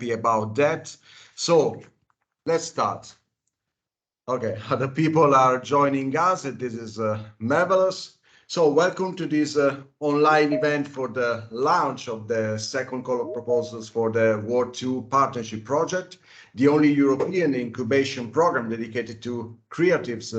happy about that. So let's start. Okay, other people are joining us, and this is marvelous. So welcome to this online event for the launch of the second call of proposals for the World 2 Partnership Project, the only European incubation program dedicated to creatives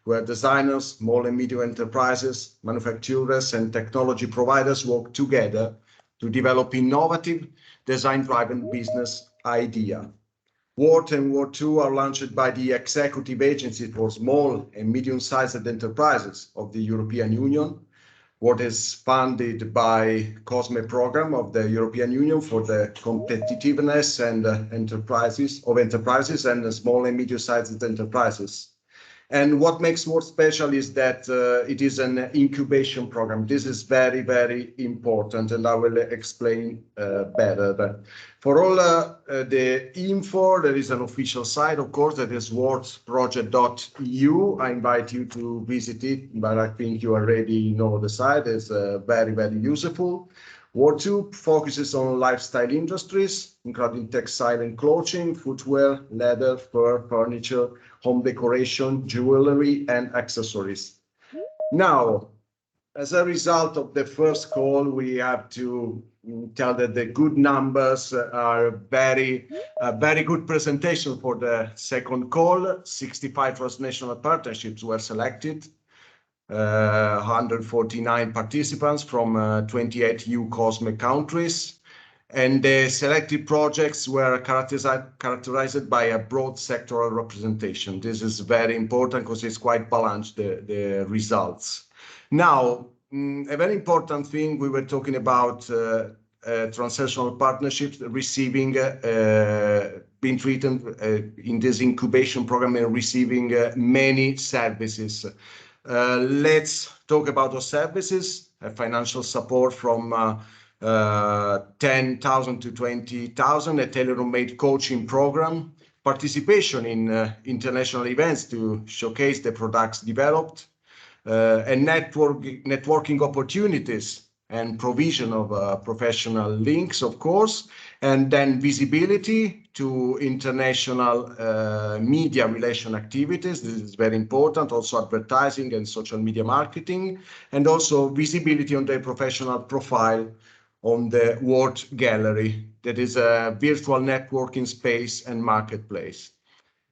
where designers, small and medium enterprises, manufacturers, and technology providers work together to develop innovative, design-driven business idea. WORD and WORD 2 are launched by the Executive Agency for Small and Medium-Sized Enterprises of the European Union. WORD is funded by COSME program of the European Union for the competitiveness and enterprises and small and medium-sized enterprises. And what makes WORD special is that it is an incubation program. This is very, very important, and I will explain better. But for all the info, there is an official site, of course, that is wordsproject.eu. I invite you to visit it, but I think you already know the site. It's very, very useful. World 2 focuses on lifestyle industries, including textile and clothing, footwear, leather, fur, furniture, home decoration, jewelry, and accessories. Now, as a result of the first call, we have to tell that the good numbers are very good presentation for the second call. 65 transnational partnerships were selected. 149 participants from 28 EU COSME countries, and the selected projects were characterized by a broad sectoral representation. This is very important because it's quite balanced, the results. Now, a very important thing, we were talking about transnational partnerships receiving, being treated in this incubation program and receiving many services. Let's talk about those services, financial support from 10,000 to 20,000, a tailor-made coaching program, participation in international events to showcase the products developed, and networking opportunities and provision of professional links, of course, and then visibility to international media relation activities. This is very important, also advertising and social media marketing, and also visibility on their professional profile on the World Gallery, that is a virtual networking space and marketplace.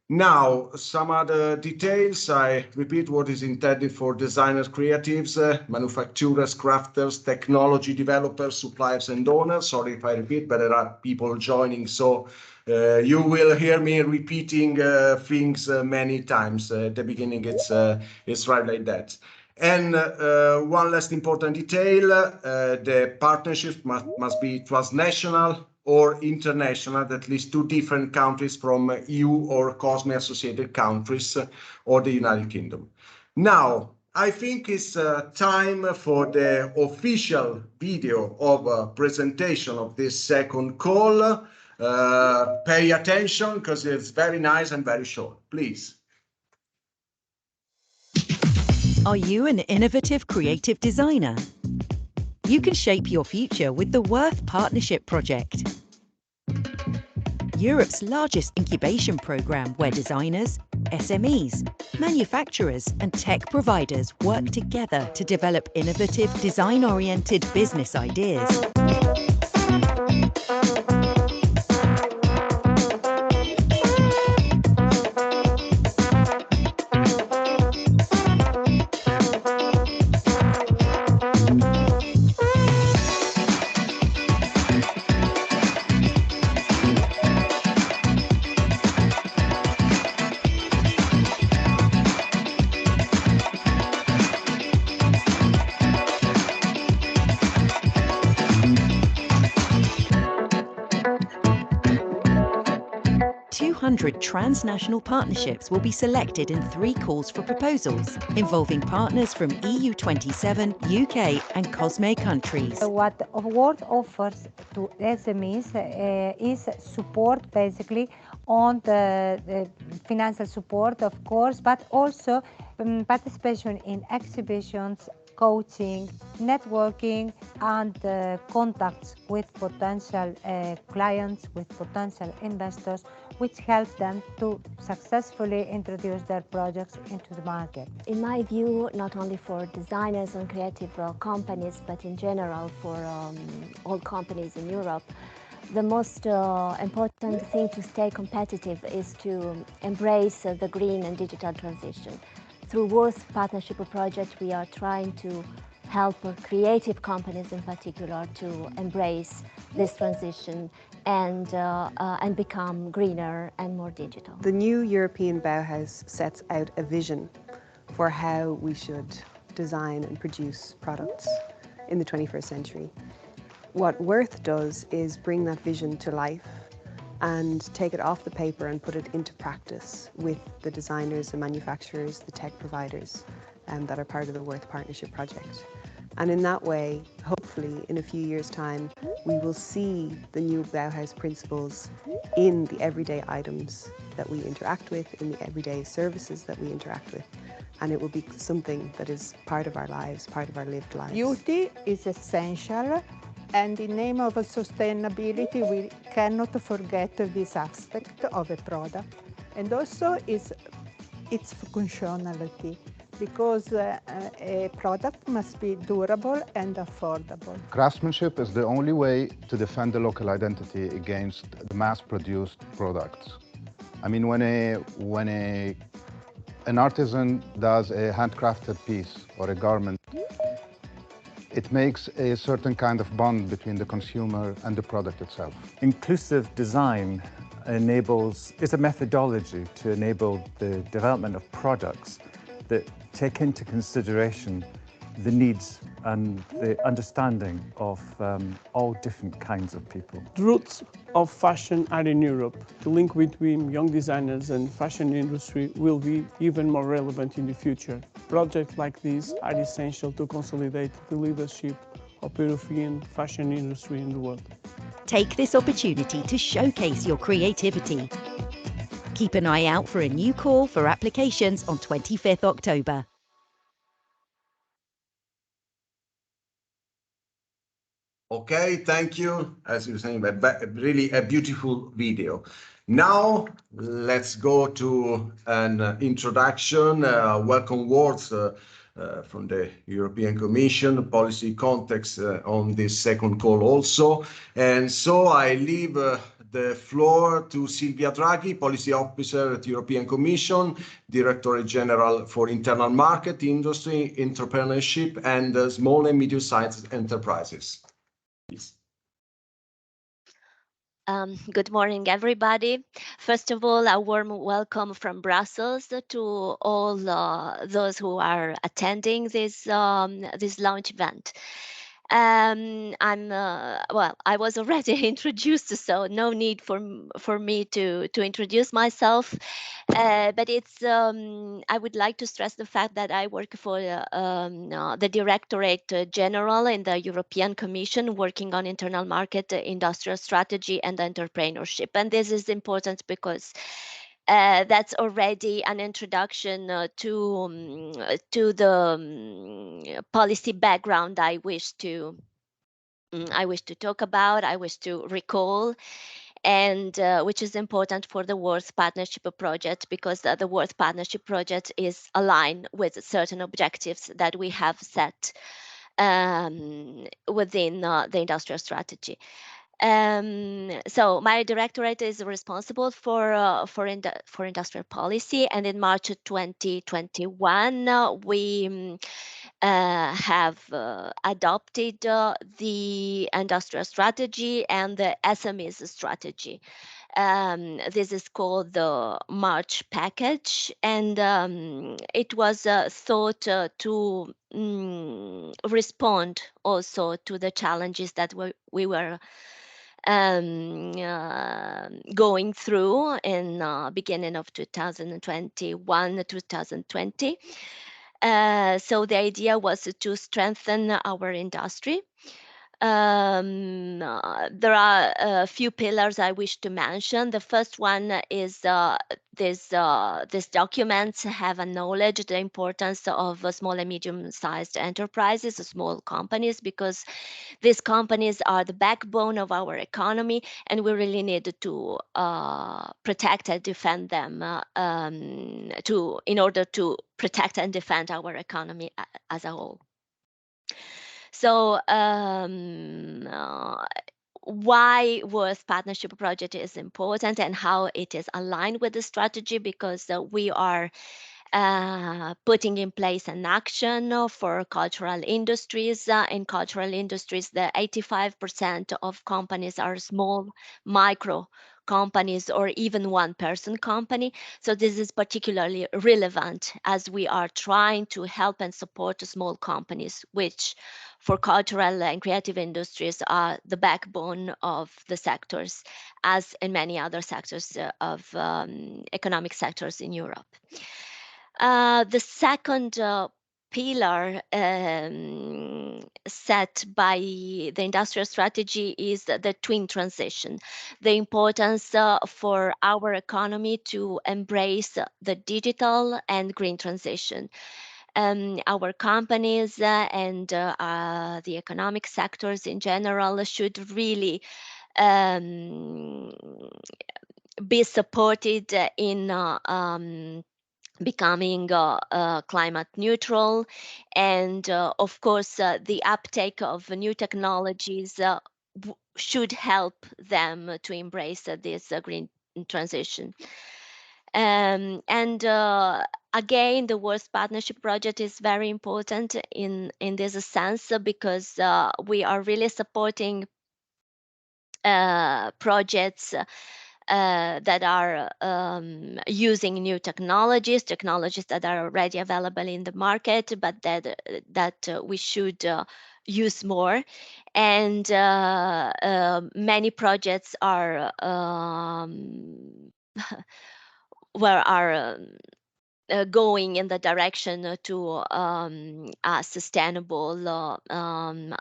Now, some other details. I repeat, what is intended for designers, creatives, manufacturers, crafters, technology developers, suppliers, and owners. Sorry if I repeat, but there are people joining, so you will hear me repeating things many times. At the beginning, it's right like that. And one last important detail, the partnership must be transnational or international, at least 2 different countries from EU or COSME associated countries or the United Kingdom. Now, I think it's time for the official video of presentation of this second call. Pay attention because it's very nice and very short, please. Are you an innovative creative designer? You can shape your future with the Worth Partnership Project, Europe's largest incubation program where designers, SMEs, manufacturers and tech providers work together to develop innovative, design-oriented business ideas. Transnational partnerships will be selected in 3 calls for proposals, involving partners from EU 27, UK and COSME countries. What WORD offers to SMEs is support, basically, on the financial support, of course, but also participation in exhibitions, coaching, networking, and contacts with potential clients, with potential investors, which help them to successfully introduce their projects into the market. In my view, not only for designers and creative companies, but in general for all companies in Europe, the most important thing to stay competitive is to embrace the green and digital transition. Through Worth Partnership Project, we are trying to help creative companies in particular to embrace this transition and become greener and more digital. The new European Bauhaus sets out a vision for how we should design and produce products in the 21st century. What Worth does is bring that vision to life and take it off the paper and put it into practice with the designers, the manufacturers, the tech providers that are part of the Worth Partnership Project. And in that way, hopefully in a few years' time, we will see the new Bauhaus principles in the everyday items that we interact with, in the everyday services that we interact with. And it will be something that is part of our lives, part of our lived lives. Beauty is essential, and in the name of sustainability, we cannot forget this aspect of a product. And also its functionality, because a product must be durable and affordable. Craftsmanship is the only way to defend the local identity against the mass-produced products. I mean, when an artisan does a handcrafted piece or a garment, it makes a certain kind of bond between the consumer and the product itself. Inclusive design is a methodology to enable the development of products that take into consideration the needs and the understanding of all different kinds of people. The roots of fashion are in Europe. The link between young designers and fashion industry will be even more relevant in the future. Projects like these are essential to consolidate the leadership of European fashion industry in the world. Take this opportunity to showcase your creativity. Keep an eye out for a new call for applications on 25th October. Okay, thank you. As you were saying, really a beautiful video. Now, let's go to an introduction, welcome words from the European Commission, policy context on this second call also. And so I leave the floor to Silvia Draghi, Policy Officer at the European Commission, Directorate General for Internal Market, Industry, Entrepreneurship, and Small and Medium-Sized Enterprises. Please. Good morning, everybody. First of all, a warm welcome from Brussels to all those who are attending this launch event. I was already introduced, so no need for me to introduce myself. But I would like to stress the fact that I work for the Directorate General in the European Commission, working on internal market, industrial strategy, and entrepreneurship. And this is important because that's already an introduction to the policy background I wish to talk about, I wish to recall, and which is important for the Worth Partnership Project, because the Worth Partnership Project is aligned with certain objectives that we have set within the industrial strategy. So my directorate is responsible for industrial policy, and in March 2021 we have adopted the industrial strategy and the SMEs strategy. This is called the March package, and it was thought to respond also to the challenges that we were going through in beginning of 2021-2020. So the idea was to strengthen our industry, there are a few pillars I wish to mention. The first one is these documents have acknowledged the importance of small and medium-sized enterprises, small companies, because these companies are the backbone of our economy, and we really need to protect and defend them in order to protect and defend our economy as a whole. So why Worth Partnership Project is important and how it is aligned with the strategy, because we are putting in place an action for cultural industries. In cultural industries, the 85% of companies are small, micro companies or even one-person company. So this is particularly relevant as we are trying to help and support small companies, which for cultural and creative industries are the backbone of the sectors, as in many other sectors of economic sectors in Europe. The second pillar set by the industrial strategy is the twin transition, the importance for our economy to embrace the digital and green transition. Our companies and the economic sectors in general should really be supported in becoming climate neutral, and of course the uptake of new technologies should help them to embrace this green transition. And again, the Worth Partnership Project is very important in this sense, because we are really supporting projects that are using new technologies that are already available in the market, but that we should use more. And many projects are going in the direction to sustainable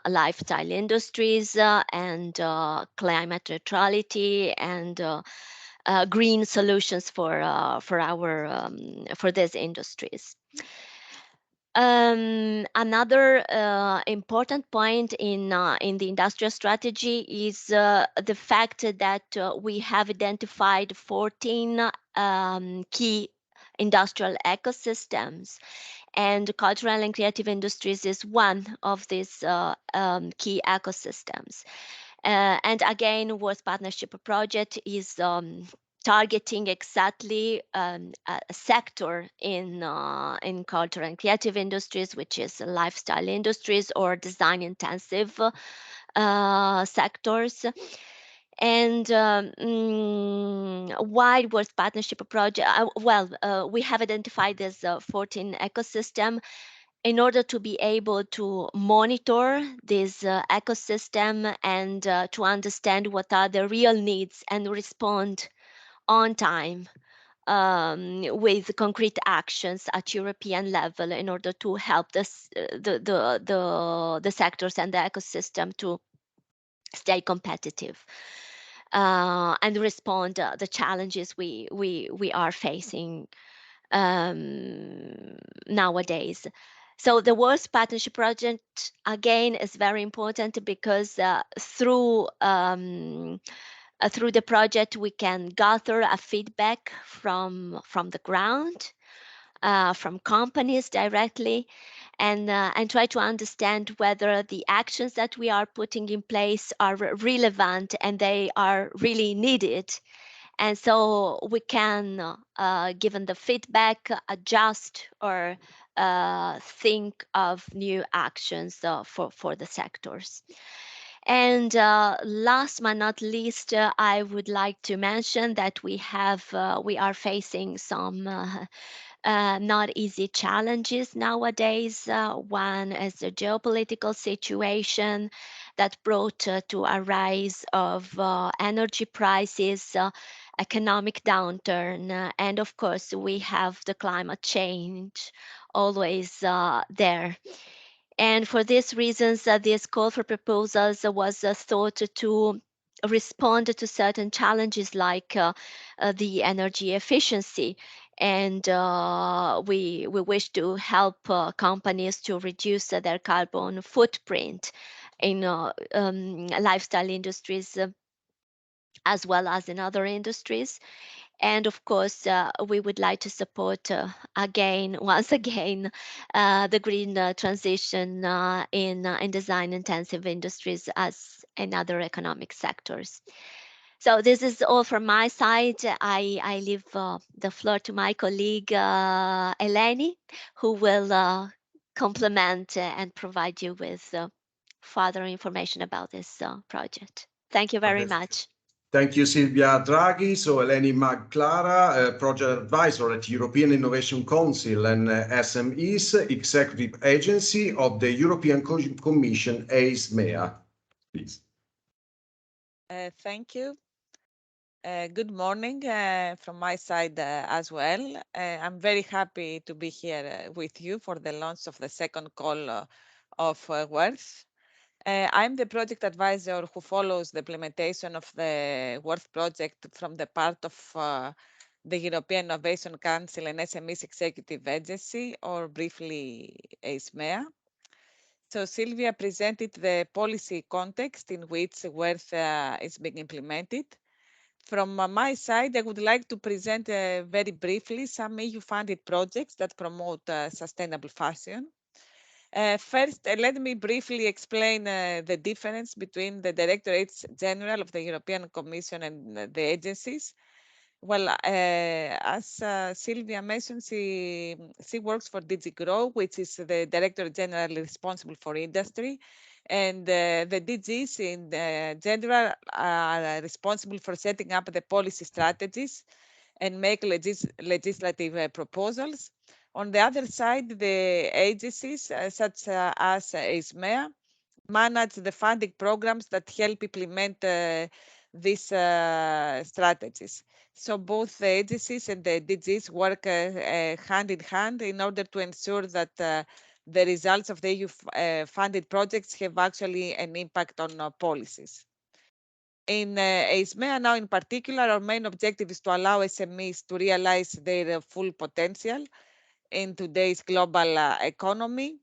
lifestyle industries and climate neutrality and green solutions for these industries. Another important point in the industrial strategy is the fact that we have identified 14 key industrial ecosystems, and cultural and creative industries is one of these key ecosystems. And again, Worth Partnership Project is targeting exactly a sector in cultural and creative industries, which is lifestyle industries or design intensive sectors. And why Worth Partnership Project? We have identified this 14 ecosystem in order to be able to monitor this ecosystem and to understand what are the real needs and respond on time with concrete actions at European level in order to help the sectors and the ecosystem to stay competitive and respond the challenges we are facing nowadays. So the Worth Partnership Project again is very important because through the project we can gather a feedback from the ground, from companies directly, and try to understand whether the actions that we are putting in place are relevant and they are really needed. And so we can, given the feedback, adjust or think of new actions for the sectors. And last but not least, I would like to mention that we are facing some not easy challenges nowadays. One is the geopolitical situation that brought to a rise of energy prices, economic downturn, and of course we have the climate change always there. And for these reasons, this call for proposals was thought to respond to certain challenges like the energy efficiency. And we wish to help companies to reduce their carbon footprint in lifestyle industries as well as in other industries. And of course, we would like to support once again, the green transition in design-intensive industries as in other economic sectors. So this is all from my side. I leave the floor to my colleague Eleni, who will complement and provide you with further information about this project. Thank you very much. Thank you, Silvia Draghi. So Eleni Magclara, Project Advisor at European Innovation Council and SMEs Executive Agency of the European Commission, EISMEA. Please. Thank you. Good morning from my side as well. I'm very happy to be here with you for the launch of the second call of WERTH. I'm the project advisor who follows the implementation of the WERTH project from the part of the European Innovation Council and SMEs Executive Agency, or briefly EISMEA. So Silvia presented the policy context in which WERTH is being implemented. From my side, I would like to present very briefly some EU-funded projects that promote sustainable fashion. First, let me briefly explain the difference between the Directorates General of the European Commission and the agencies. Well, as Silvia mentioned, she works for DG GROW, which is the Director General responsible for industry. And the DGs in general are responsible for setting up the policy strategies and make legislative proposals. On the other side, the agencies such as EISMEA manage the funding programs that help implement these strategies. So both the agencies and the DGs work hand in hand in order to ensure that the results of the EU-funded projects have actually an impact on policies. In EISMEA now in particular, our main objective is to allow SMEs to realize their full potential in today's global economy.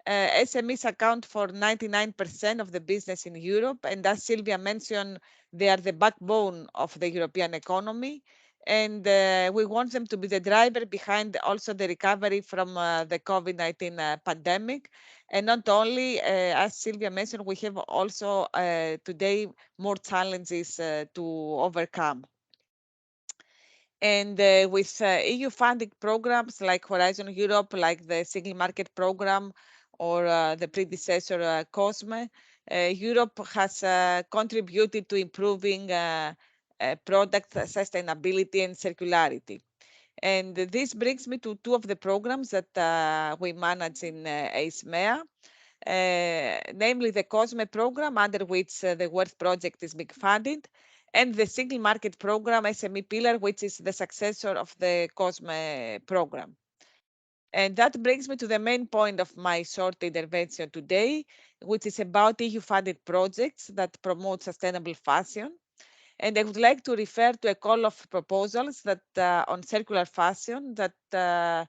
SMEs account for 99% of the business in Europe, and as Silvia mentioned, they are the backbone of the European economy. And we want them to be the driver behind also the recovery from the COVID-19 pandemic. And not only, as Silvia mentioned, we have also today more challenges to overcome. And with EU funding programs like Horizon Europe, like the Single Market Program, or the predecessor COSME, Europe has contributed to improving product sustainability and circularity. And this brings me to two of the programs that we manage in EISMEA, namely the COSME program, under which the WERTH project is being funded, and the Single Market Program SME Pillar, which is the successor of the COSME program. And that brings me to the main point of my short intervention today, which is about EU-funded projects that promote sustainable fashion. And I would like to refer to a call of proposals that on circular fashion that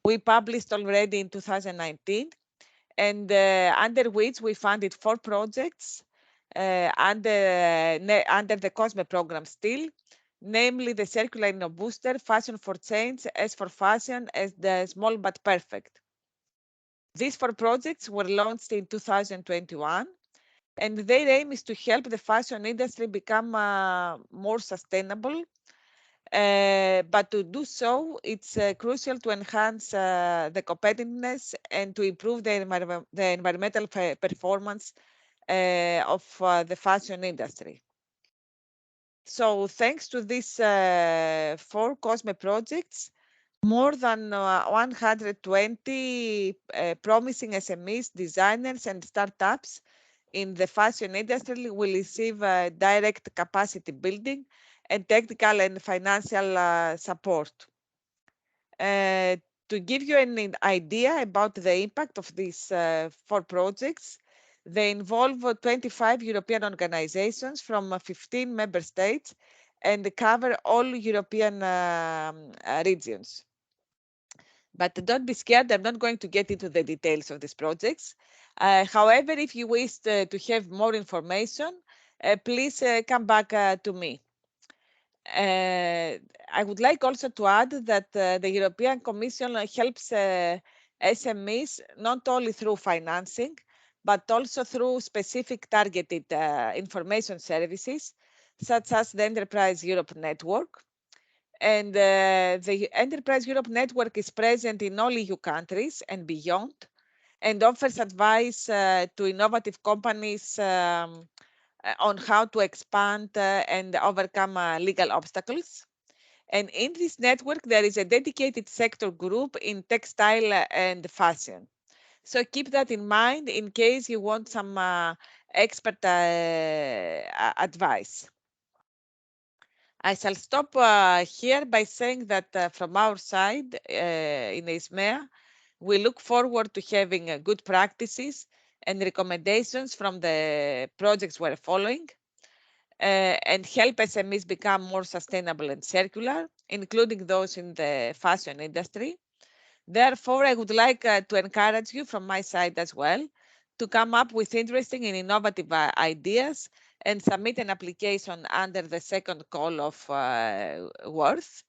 we published already in 2019, and under which we funded 4 projects under the COSME program still, namely the Circular Inno Booster, Fashion for Change, S for Fashion, and the Small But Perfect. These 4 projects were launched in 2021, and their aim is to help the fashion industry become more sustainable. But to do so, it's crucial to enhance the competitiveness and to improve the environmental performance of the fashion industry. So thanks to these 4 COSME projects, more than 120 promising SMEs, designers, and startups in the fashion industry will receive direct capacity building and technical and financial support. To give you an idea about the impact of these 4 projects, they involve 25 European organizations from 15 member states and cover all European regions. But don't be scared, I'm not going to get into the details of these projects. However, if you wish to have more information, please come back to me. I would like also to add that the European Commission helps SMEs not only through financing, but also through specific targeted information services, such as the Enterprise Europe Network. And the Enterprise Europe Network is present in all EU countries and beyond, and offers advice to innovative companies on how to expand and overcome legal obstacles. And in this network, there is a dedicated sector group in textile and fashion. So keep that in mind in case you want some expert advice. I shall stop here by saying that from our side in ISMEA, we look forward to having good practices and recommendations from the projects we're following and help SMEs become more sustainable and circular, including those in the fashion industry. Therefore, I would like to encourage you from my side as well to come up with interesting and innovative ideas and submit an application under the second call of Worth.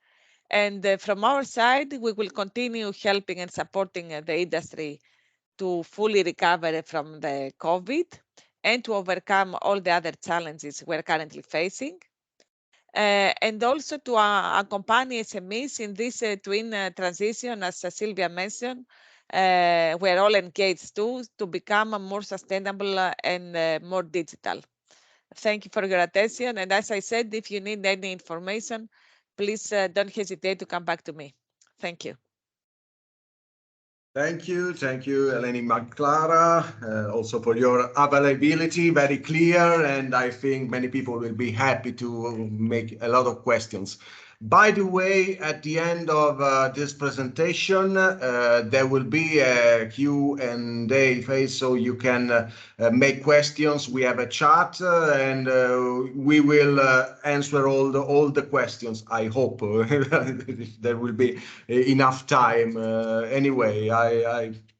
And from our side, we will continue helping and supporting the industry to fully recover from the COVID and to overcome all the other challenges we're currently facing. And also to accompany SMEs in this twin transition, as Silvia mentioned, we're all engaged to become more sustainable and more digital. Thank you for your attention. And as I said, if you need any information, please don't hesitate to come back to me. Thank you. Thank you, Eleni Maclara, also for your availability, very clear, and I think many people will be happy to make a lot of questions. By the way, at the end of this presentation, there will be a Q&A phase, so you can make questions. We have a chat, and we will answer all the questions. I hope there will be enough time. Anyway,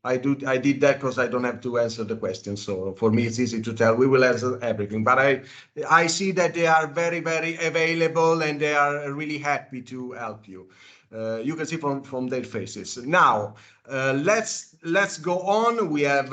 I did that because I don't have to answer the questions. So for me, it's easy to tell. We will answer everything. But I see that they are very, very available and they are really happy to help you. You can see from their faces. Now, let's go on. We have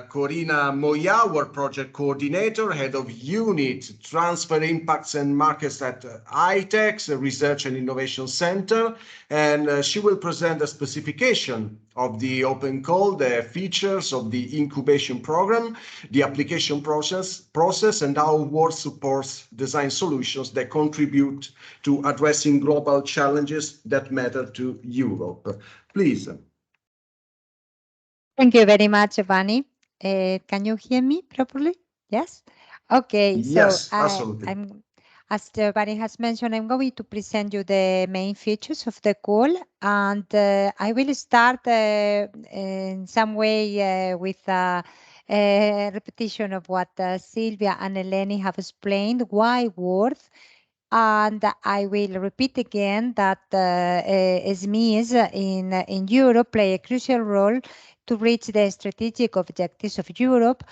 Corina Moya, our project coordinator, head of unit transfer impacts and markets at ITEX, a research and innovation center, and she will present the specification of the open call, the features of the incubation program, the application process, and how Worth supports design solutions that contribute to addressing global challenges that matter to Europe. Please. Thank you very much, Giovanni. Can you hear me properly? Yes? Okay. Yes, so absolutely. As Giovanni has mentioned, I'm going to present you the main features of the call, and I will start in some way with a repetition of what Silvia and Eleni have explained, why Worth. And I will repeat again that SMEs in Europe play a crucial role to reach the strategic objectives of Europe,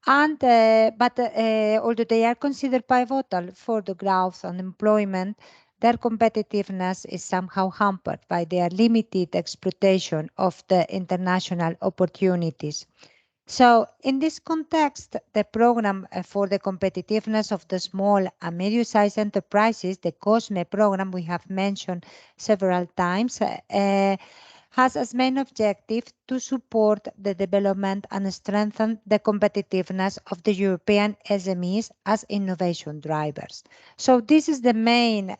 and but although they are considered pivotal for the growth and employment, their competitiveness is somehow hampered by their limited exploitation of the international opportunities. So in this context, the program for the competitiveness of the small and medium-sized enterprises, the COSME program we have mentioned several times, has as main objective to support the development and strengthen the competitiveness of the European SMEs as innovation drivers. So this is the main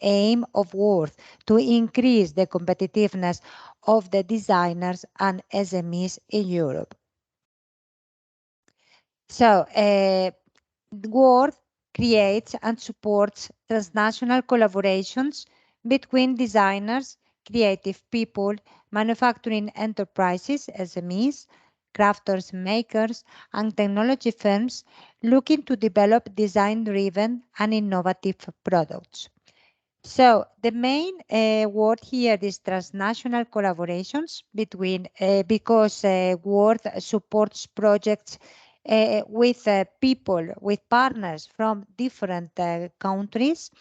aim of Worth, to increase the competitiveness of the designers and SMEs in Europe. So Worth creates and supports transnational collaborations between designers, creative people, manufacturing enterprises, SMEs, crafters, makers, and technology firms looking to develop design-driven and innovative products. So the main word here is transnational collaborations between because Word supports projects with people, with partners from different countries,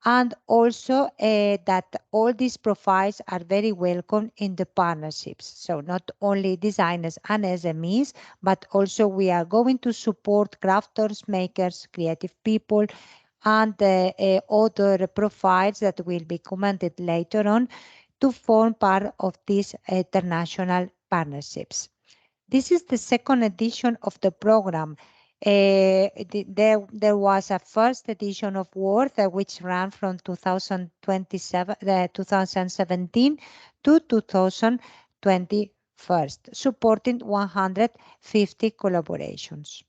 and also that all these profiles are very welcome in the partnerships. So not only designers and SMEs, but also we are going to support crafters, makers, creative people, and other profiles that will be commented later on to form part of these international partnerships. This is the second edition of the program. There was a first edition of Word which ran from 2017 to 2021, supporting 150 collaborations.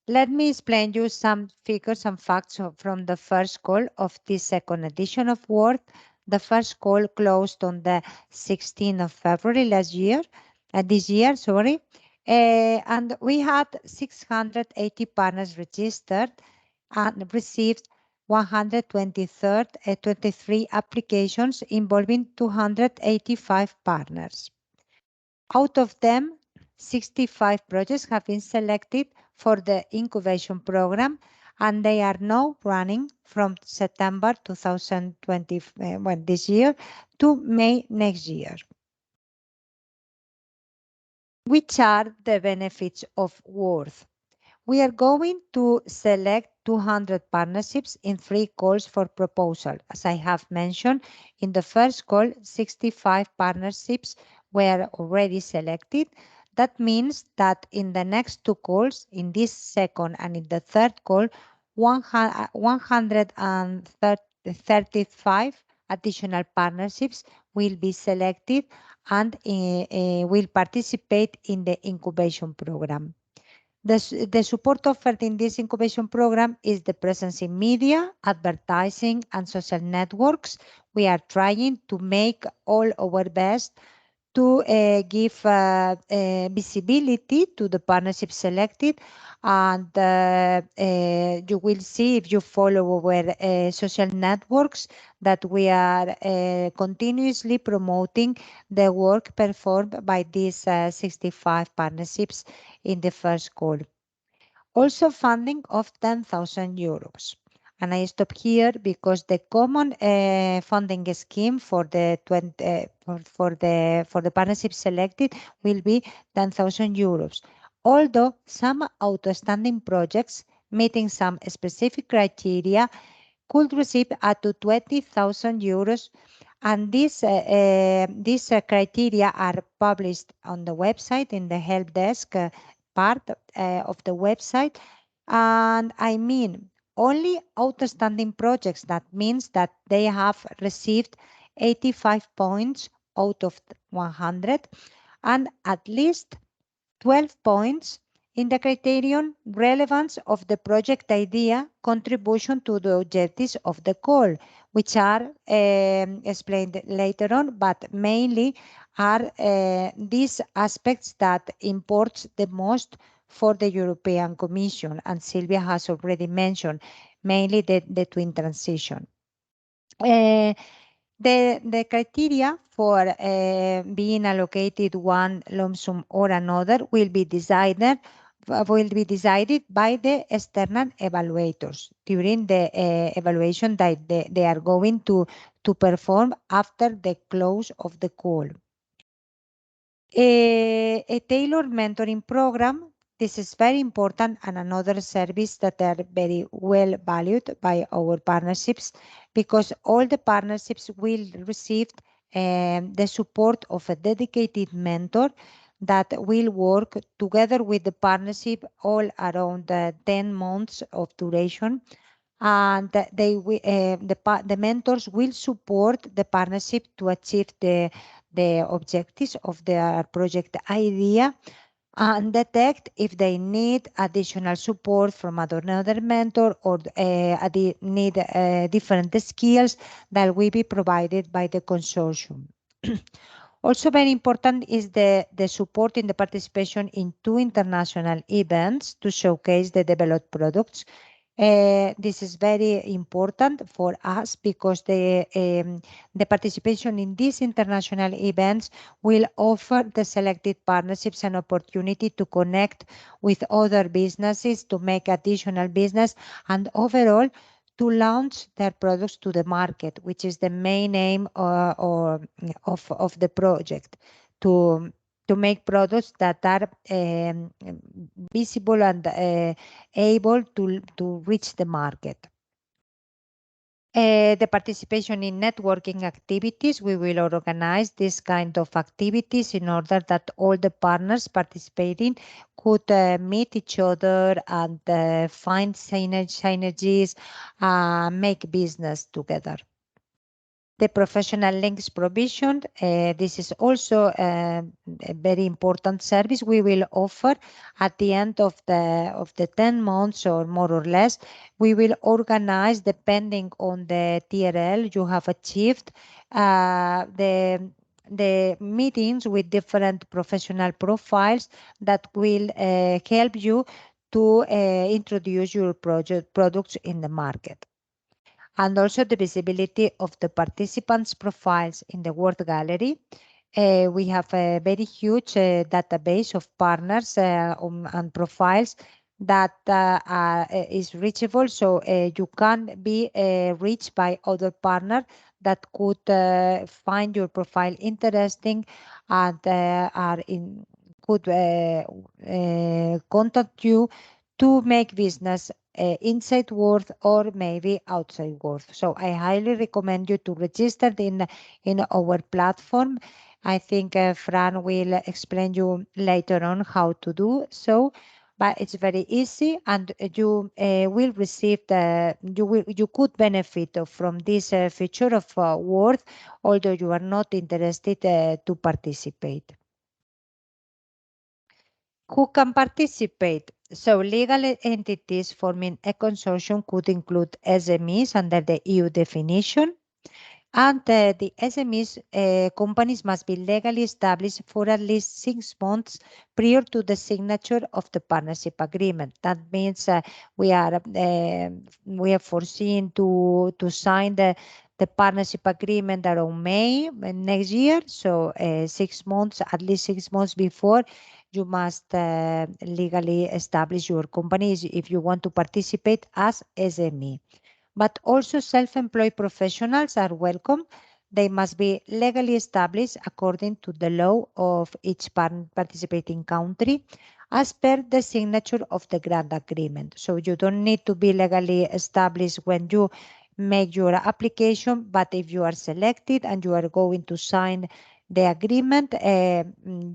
Let me explain you some figures and facts from the first call of this second edition of Word. The first call closed on the 16th of February this year, and we had 680 partners registered and received 123 applications involving 285 partners. Out of them, 65 projects have been selected for the incubation program, and they are now running from September 2021 this year to May next year. Which are the benefits of Word? We are going to select 200 partnerships in 3 calls for proposal. As I have mentioned, in the first call, 65 partnerships were already selected. That means that in the next 2 calls, in this second and in the third call, 135 additional partnerships will be selected and will participate in the incubation program. The support offered in this incubation program is the presence in media, advertising, and social networks. We are trying to make all our best to give visibility to the partnership selected, and you will see if you follow our social networks that we are continuously promoting the work performed by these 65 partnerships in the first call. Also funding of 10,000 euros. And I stop here because the common funding scheme for the for the partnership selected will be 10,000 euros. Although some outstanding projects meeting some specific criteria could receive up to 20,000 euros, and these criteria are published on the website in the help desk part of the website. And I mean, only outstanding projects, that means that they have received 85 points out of 100 and at least 12 points in the criterion relevance of the project idea, contribution to the objectives of the call, which are explained later on, but mainly are these aspects that import the most for the European Commission, and Silvia has already mentioned, mainly the twin transition. The criteria for being allocated one lump sum or another will be decided by the external evaluators during the evaluation that they are going to perform after the close of the call. A tailored mentoring program. This is very important, and another service that are very well valued by our partnerships, because all the partnerships will receive the support of a dedicated mentor that will work together with the partnership all around 10 months of duration. And the mentors will support the partnership to achieve the objectives of their project idea, and detect if they need additional support from another mentor or need different skills that will be provided by the consortium. Also very important is the support in the participation in 2 international events to showcase the developed products. This is very important for us because the participation in these international events will offer the selected partnerships an opportunity to connect with other businesses, to make additional business, and overall to launch their products to the market, which is the main aim of the project, to make products that are visible and able to reach the market. The participation in networking activities, we will organize this kind of activities in order that all the partners participating could meet each other and find synergies, make business together. The professional links provision, this is also a very important service we will offer at the end of the 10 months or more or less. We will organize, depending on the TRL you have achieved, the meetings with different professional profiles that will help you to introduce your products in the market. And also the visibility of the participants' profiles in the World Gallery. We have a very huge database of partners and profiles that is reachable, so you can be reached by other partners that could find your profile interesting and could contact you to make business inside Worth or maybe outside Worth. So I highly recommend you to register in our platform. I think Fran will explain you later on how to do so, but it's very easy, and you will receive you could benefit from this feature of Worth, although you are not interested to participate. Who can participate? So legal entities forming a consortium could include SMEs under the EU definition. And the SMEs companies must be legally established for at least 6 months prior to the signature of the partnership agreement. That means we are foreseen to sign the partnership agreement around May next year. So 6 months, at least 6 months before, you must legally establish your company if you want to participate as SME. But also self-employed professionals are welcome. They must be legally established according to the law of each participating country as per the signature of the grant agreement. So you don't need to be legally established when you make your application, but if you are selected and you are going to sign the agreement,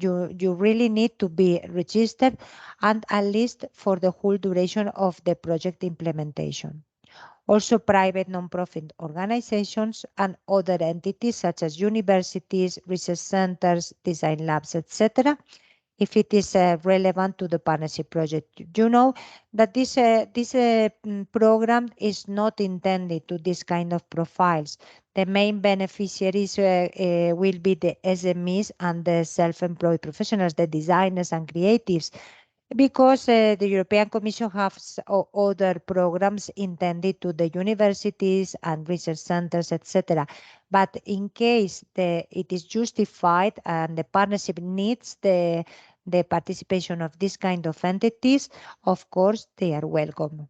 you really need to be registered, and at least for the whole duration of the project implementation. Also, private non-profit organizations and other entities such as universities, research centers, design labs, etc., if it is relevant to the partnership project. You know that this program is not intended to this kind of profiles. The main beneficiaries will be the SMEs and the self-employed professionals, the designers and creatives, because the European Commission has other programs intended to the universities and research centers, etc. But in case it is justified and the partnership needs the participation of this kind of entities, of course, they are welcome.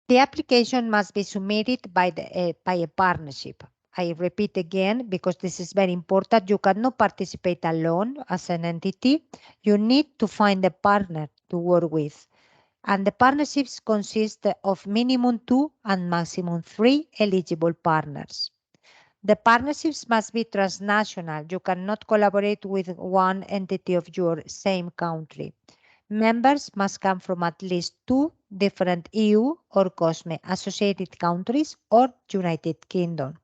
The application must be submitted by a partnership. I repeat again, because this is very important. You cannot participate alone as an entity. You need to find a partner to work with. And the partnerships consist of minimum 2 and maximum 3 eligible partners. The partnerships must be transnational. You cannot collaborate with one entity of your same country. Members must come from at least 2 different EU or COSME associated countries or United Kingdom.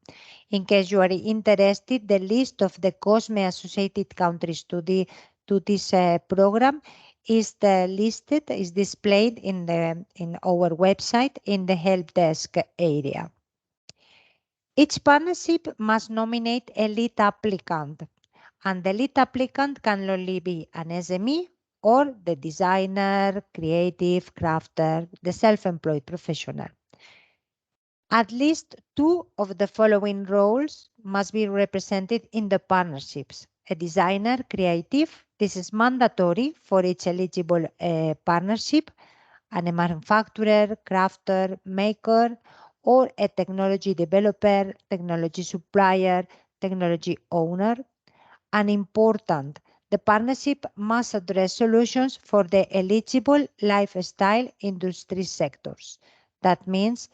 In case you are interested, the list of the COSME associated countries to this program is displayed in our website in the help desk area. Each partnership must nominate a lead applicant, and the lead applicant can only be an SME or the designer, creative, crafter, the self-employed professional. At least 2 of the following roles must be represented in the partnerships. A designer, creative, this is mandatory for each eligible partnership, and a manufacturer, crafter, maker, or a technology developer, technology supplier, technology owner. And important, the partnership must address solutions for the eligible lifestyle industry sectors. That means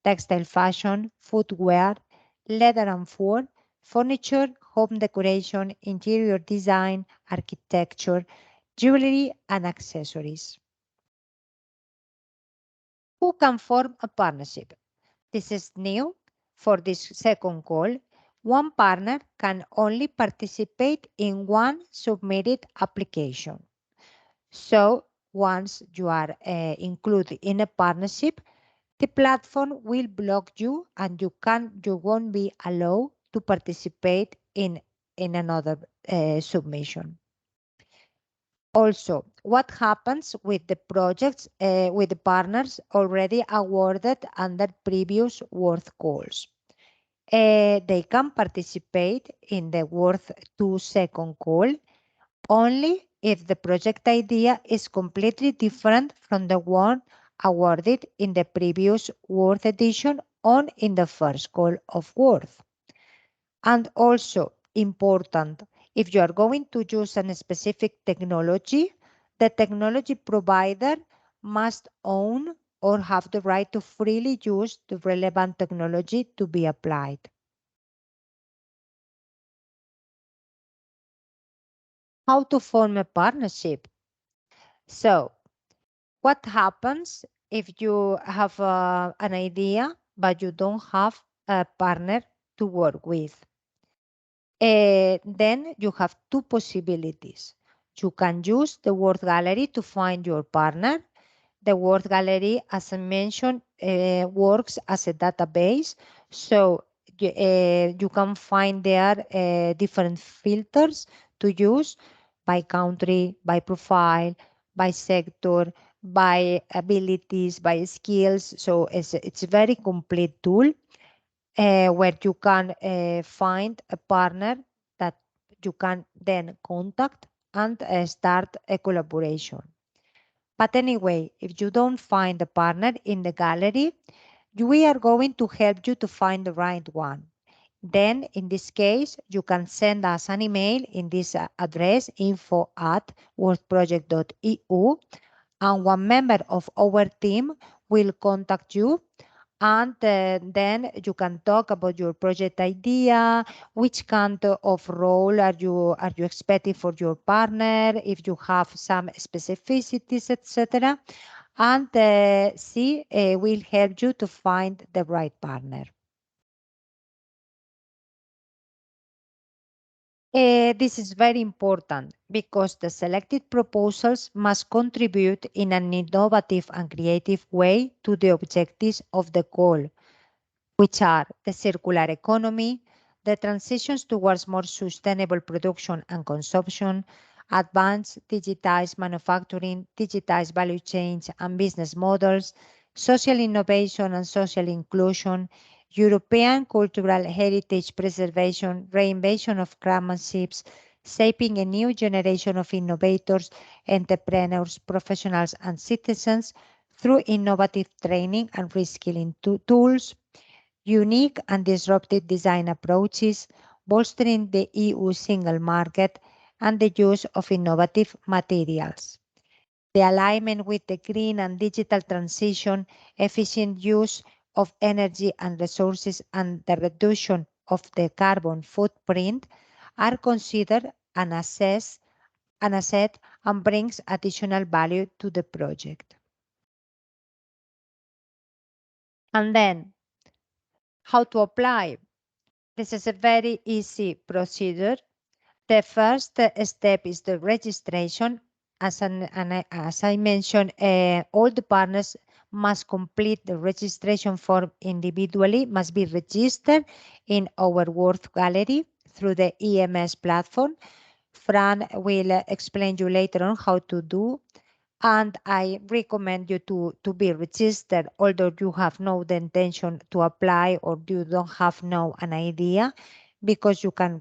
textile fashion, footwear, leather and food, furniture, home decoration, interior design, architecture, jewelry, and accessories. Who can form a partnership? This is new for this second call. One partner can only participate in one submitted application. So once you are included in a partnership, the platform will block you and you won't be allowed to participate in another submission. Also, what happens with the projects with the partners already awarded under previous Worth calls? They can participate in the Worth 2 second call only if the project idea is completely different from the one awarded in the previous Worth edition or in the first call of Worth. And also important, if you are going to use a specific technology, the technology provider must own or have the right to freely use the relevant technology to be applied. How to form a partnership? So, what happens if you have an idea but you don't have a partner to work with? Then you have 2 possibilities. You can use the Worth Gallery to find your partner. The Worth Gallery, as I mentioned, works as a database. So you can find there different filters to use by country, by profile, by sector, by abilities, by skills. So it's a very complete tool where you can find a partner that you can then contact and start a collaboration. But anyway, if you don't find a partner in the gallery, we are going to help you to find the right one. Then in this case, you can send us an email in this address, info@worthproject.eu, and one member of our team will contact you, and then you can talk about your project idea, which kind of role are you expecting for your partner, if you have some specificities, etc. And see, will help you to find the right partner. This is very important because the selected proposals must contribute in an innovative and creative way to the objectives of the call, which are the circular economy, the transitions towards more sustainable production and consumption, advanced digitized manufacturing, digitized value chains and business models, social innovation and social inclusion, European cultural heritage preservation, reinvention of craftsmanship, shaping a new generation of innovators, entrepreneurs, professionals, and citizens through innovative training and reskilling tools, unique and disruptive design approaches, bolstering the EU single market, and the use of innovative materials. The alignment with the green and digital transition, efficient use of energy and resources, and the reduction of the carbon footprint are considered and assessed an asset and brings additional value to the project. And then, how to apply? This is a very easy procedure. The first step is the registration. As I mentioned, all the partners must complete the registration form individually, must be registered in our Worth Gallery through the EMS platform. Fran will explain you later on how to do, and I recommend you to be registered, although you have no the intention to apply or you don't have no an idea, because you can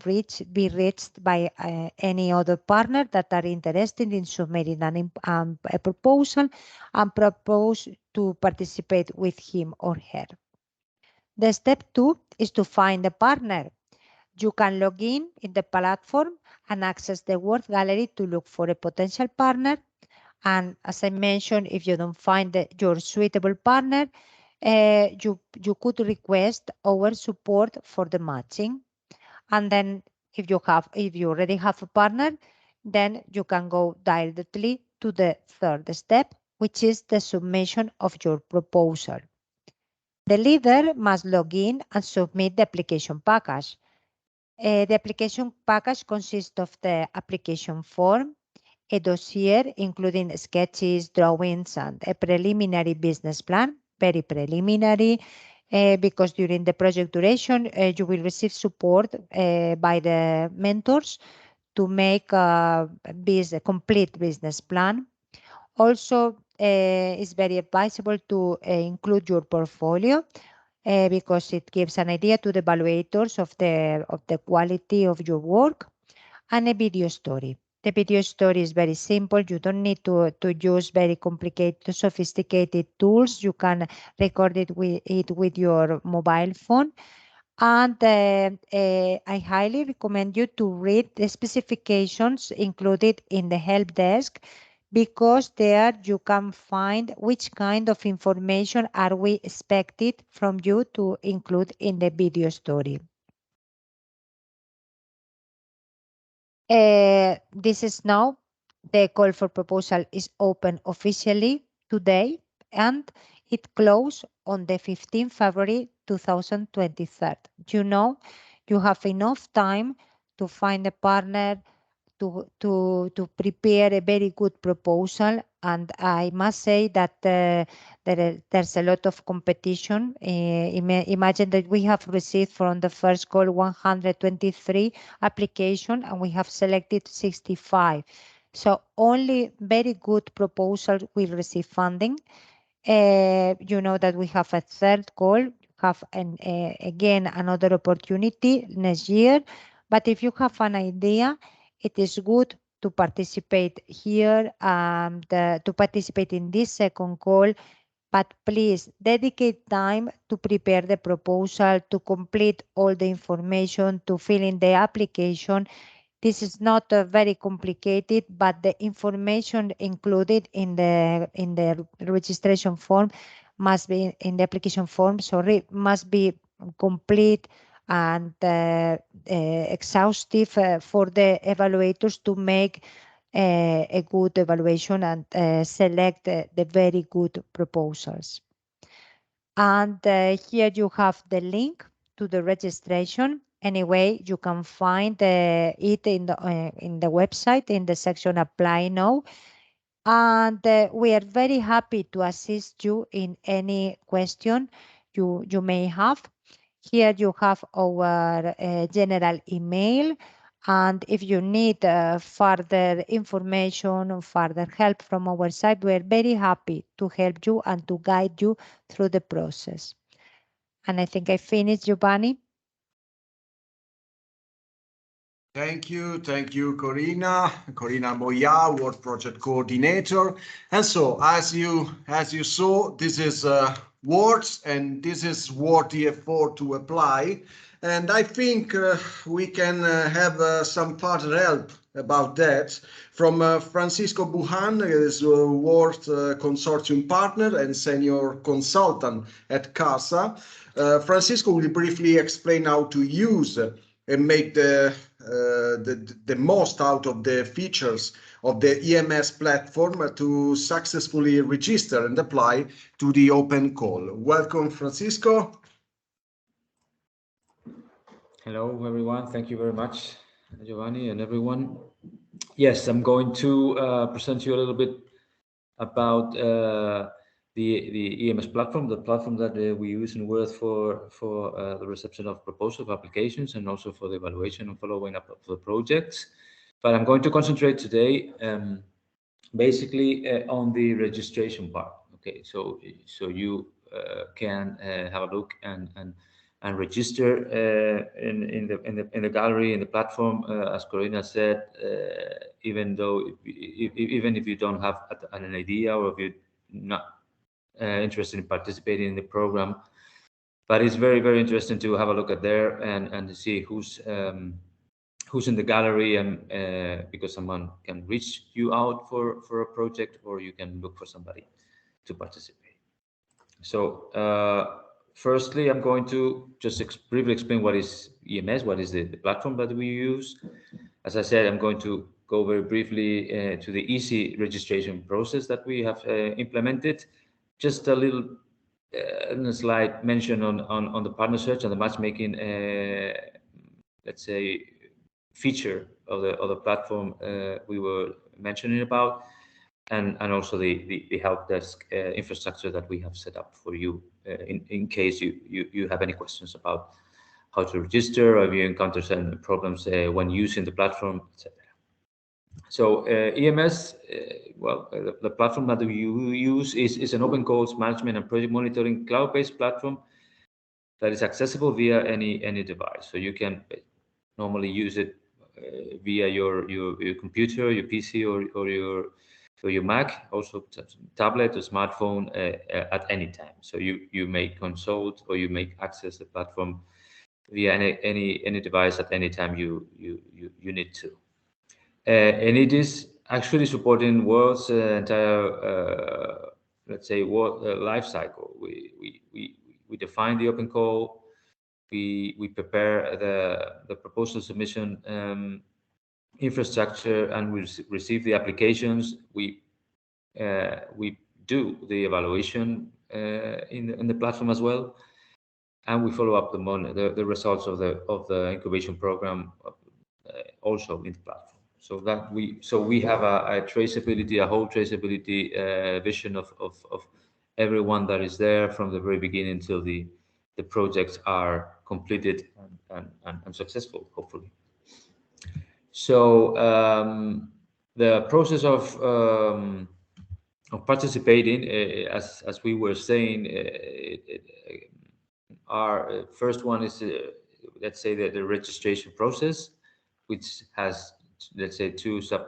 be reached by any other partner that are interested in submitting a proposal and propose to participate with him or her. The step 2 is to find a partner. You can log in the platform and access the Worth Gallery to look for a potential partner. And as I mentioned, if you don't find your suitable partner, you could request our support for the matching. And then if you already have a partner, then you can go directly to the third step, which is the submission of your proposal. The leader must log in and submit the application package. The application package consists of the application form, a dossier including sketches, drawings, and a preliminary business plan, very preliminary, because during the project duration, you will receive support by the mentors to make a complete business plan. Also, it's very advisable to include your portfolio because it gives an idea to the evaluators of the quality of your work, and a video story. The video story is very simple. You don't need to use very complicated, sophisticated tools. You can record it with your mobile phone. And I highly recommend you to read the specifications included in the help desk, because there you can find which kind of information are we expected from you to include in the video story. This is now, the call for proposal is open officially today, and it closed on the 15th February 2023. You know, you have enough time to find a partner, to prepare a very good proposal. And I must say that there's a lot of competition. Imagine that we have received from the first call 123 applications and we have selected 65. So only very good proposals will receive funding. You know that we have a third call, have again another opportunity next year. But if you have an idea, it is good to participate here, to participate in this second call. But please dedicate time to prepare the proposal, to complete all the information, to fill in the application. This is not very complicated, but the information included in the registration form must be in the application form. Sorry, must be complete and exhaustive for the evaluators to make a good evaluation and select the very good proposals. And here you have the link to the registration. Anyway, you can find it in the website in the section Apply Now. And we are very happy to assist you in any question you may have. Here you have our general email. And if you need further information or further help from our side, we are very happy to help you and to guide you through the process. And I think I finished, Giovanni. Thank you, Corina. Corina Moya, World Project Coordinator. And so, as you saw, this is Words, and this is what DF4 to apply. And I think we can have some further help about that from Francisco Bujan, who is a World Consortium partner and senior consultant at CASA. Francisco will briefly explain how to use and make the the most out of the features of the EMS platform to successfully register and apply to the open call. Welcome, Francisco. Hello, everyone. Thank you very much, Giovanni, and everyone. Yes, I'm going to present you a little bit about the EMS platform, the platform that we use in Würth for the reception of proposal of applications and also for the evaluation and following up of the projects. But I'm going to concentrate today basically on the registration part. Okay, so you can have a look and register in the gallery, in the platform, as Corina said, even if you don't have an idea or if you're not interested in participating in the program. But it's very, very interesting to have a look at there and to see who's in the gallery, and because someone can reach you out for a project, or you can look for somebody to participate. So firstly, I'm going to just briefly explain what is EMS, what is the platform that we use. As I said, I'm going to go very briefly to the easy registration process that we have implemented. Just a little slide mention on the partner search and the matchmaking, let's say, feature of the platform we were mentioning about, and also the help desk infrastructure that we have set up for you in case you have any questions about how to register, or if you encounter some problems when using the platform, etc. So EMS, the platform that we use is an open calls management and project monitoring cloud-based platform that is accessible via any device. So you can normally use it via your computer, your PC, or your Mac, also tablet or smartphone at any time. So you may consult or you may access the platform via any device at any time you need to. And it is actually supporting Würth's entire, let's say, life cycle. We define the open call. We prepare the proposal submission infrastructure, and we receive the applications. We do the evaluation in the platform as well, and we follow up the results of the incubation program also in the platform. So we have a traceability, a whole traceability vision of everyone that is there from the very beginning until the projects are completed and successful, hopefully. So the process of participating, as we were saying, our first one is, let's say, the registration process, which has, let's say, two sub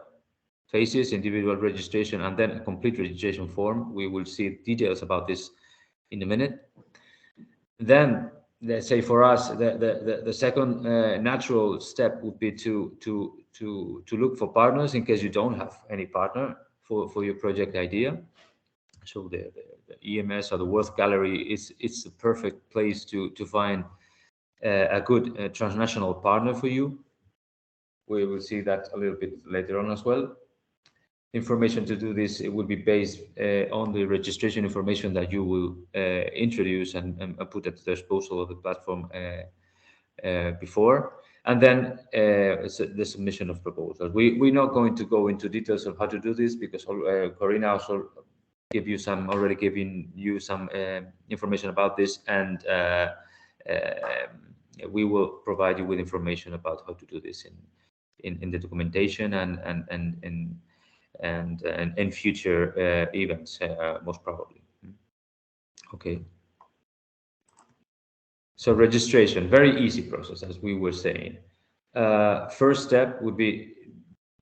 phases: individual registration and then a complete registration form. We will see details about this in a minute. Then, let's say, for us, the second natural step would be to look for partners in case you don't have any partner for your project idea. So the EMS or the Würth Gallery it's the perfect place to find a good transnational partner for you. We will see that a little bit later on as well. Information to do this, it will be based on the registration information that you will introduce and put at the disposal of the platform before, and then the submission of proposals. We're not going to go into details of how to do this because Corina also already giving you some information about this, and we will provide you with information about how to do this in the documentation and future events, most probably. Okay. So registration, very easy process, as we were saying. First step would be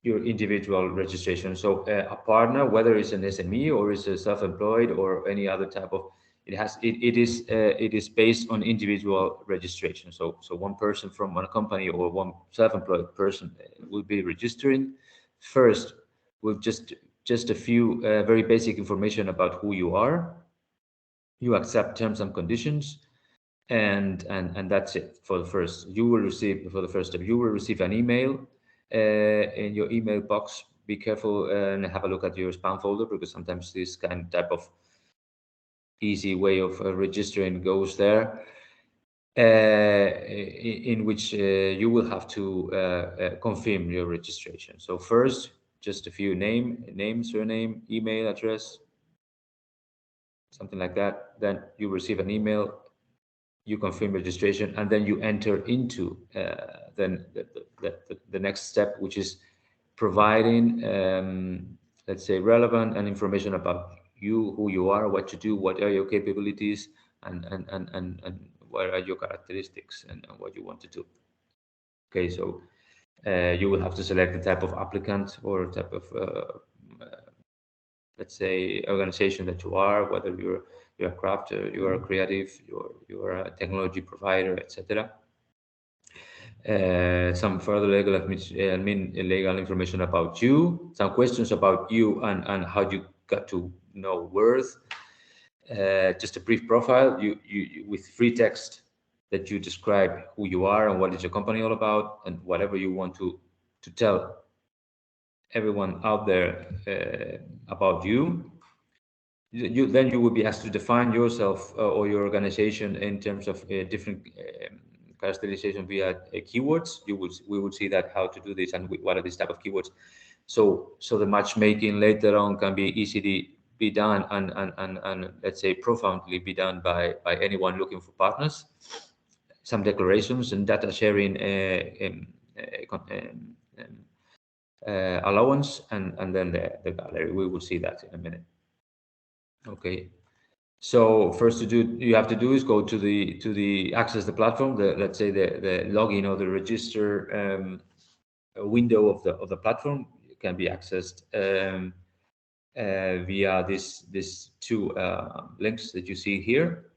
your individual registration. So a partner, whether it's an SME or is a self-employed or any other type of, it is based on individual registration. So one person from one company or one self-employed person will be registering first with just a few very basic information about who you are. You accept terms and conditions, and that's it for the first. You will receive, for the first step, you will receive an email in your email box. Be careful and have a look at your spam folder, because sometimes this type of easy way of registering goes there, in which you will have to confirm your registration. So first, just a few name, surname, email address, something like that. Then you receive an email, you confirm registration, and then you enter into then the next step, which is providing, let's say, relevant and information about you, who you are, what you do, what are your capabilities, and what are your characteristics, and what you want to do. Okay, so you will have to select the type of applicant or type of let's say organization that you are, whether you're a crafter, you are a creative, you're a technology provider, etc. Some further legal information about you, some questions about you and how you got to know Worth. Just a brief profile, you with free text that you describe who you are and what is your company all about, and whatever you want to tell everyone out there about you. Then you will be asked to define yourself or your organization in terms of different characterization via keywords. We will see that how to do this and what are these type of keywords. So the matchmaking later on can be easily be done and let's say profoundly be done by anyone looking for partners. Some declarations and data sharing allowance, and then the gallery. We will see that in a minute. Okay, so first you have to do is go to the access the platform, let's say the login or the register window of the platform. It can be accessed via these two links that you see here.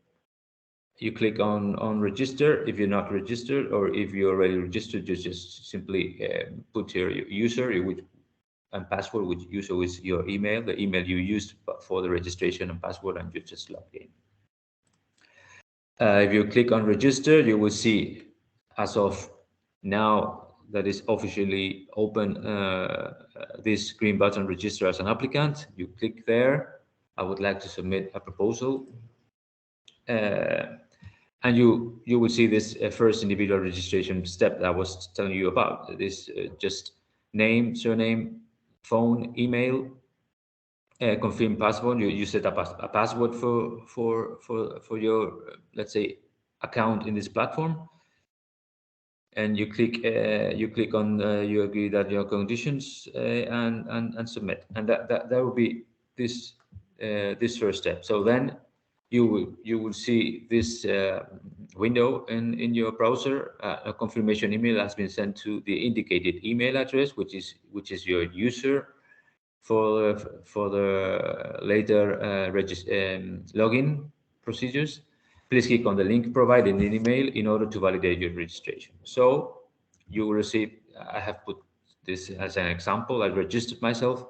You click on register if you're not registered, or if you're already registered, you just simply put your user and password, which usually is your email, the email you used for the registration and password, and you just log in. If you click on register, you will see as of now that is officially open this green button, register as an applicant. You click there. I would like to submit a proposal. And you will see this first individual registration step that I was telling you about. This just name, surname, phone, email, confirm password. You set up a password for your let's say account in this platform, and you click on you agree that your conditions and submit, and that will be this first step. So then you will see this window in your browser. A confirmation email has been sent to the indicated email address, which is your user for the later login procedures. Please click on the link provided in the email in order to validate your registration. So you will receive, I have put this as an example, I registered myself.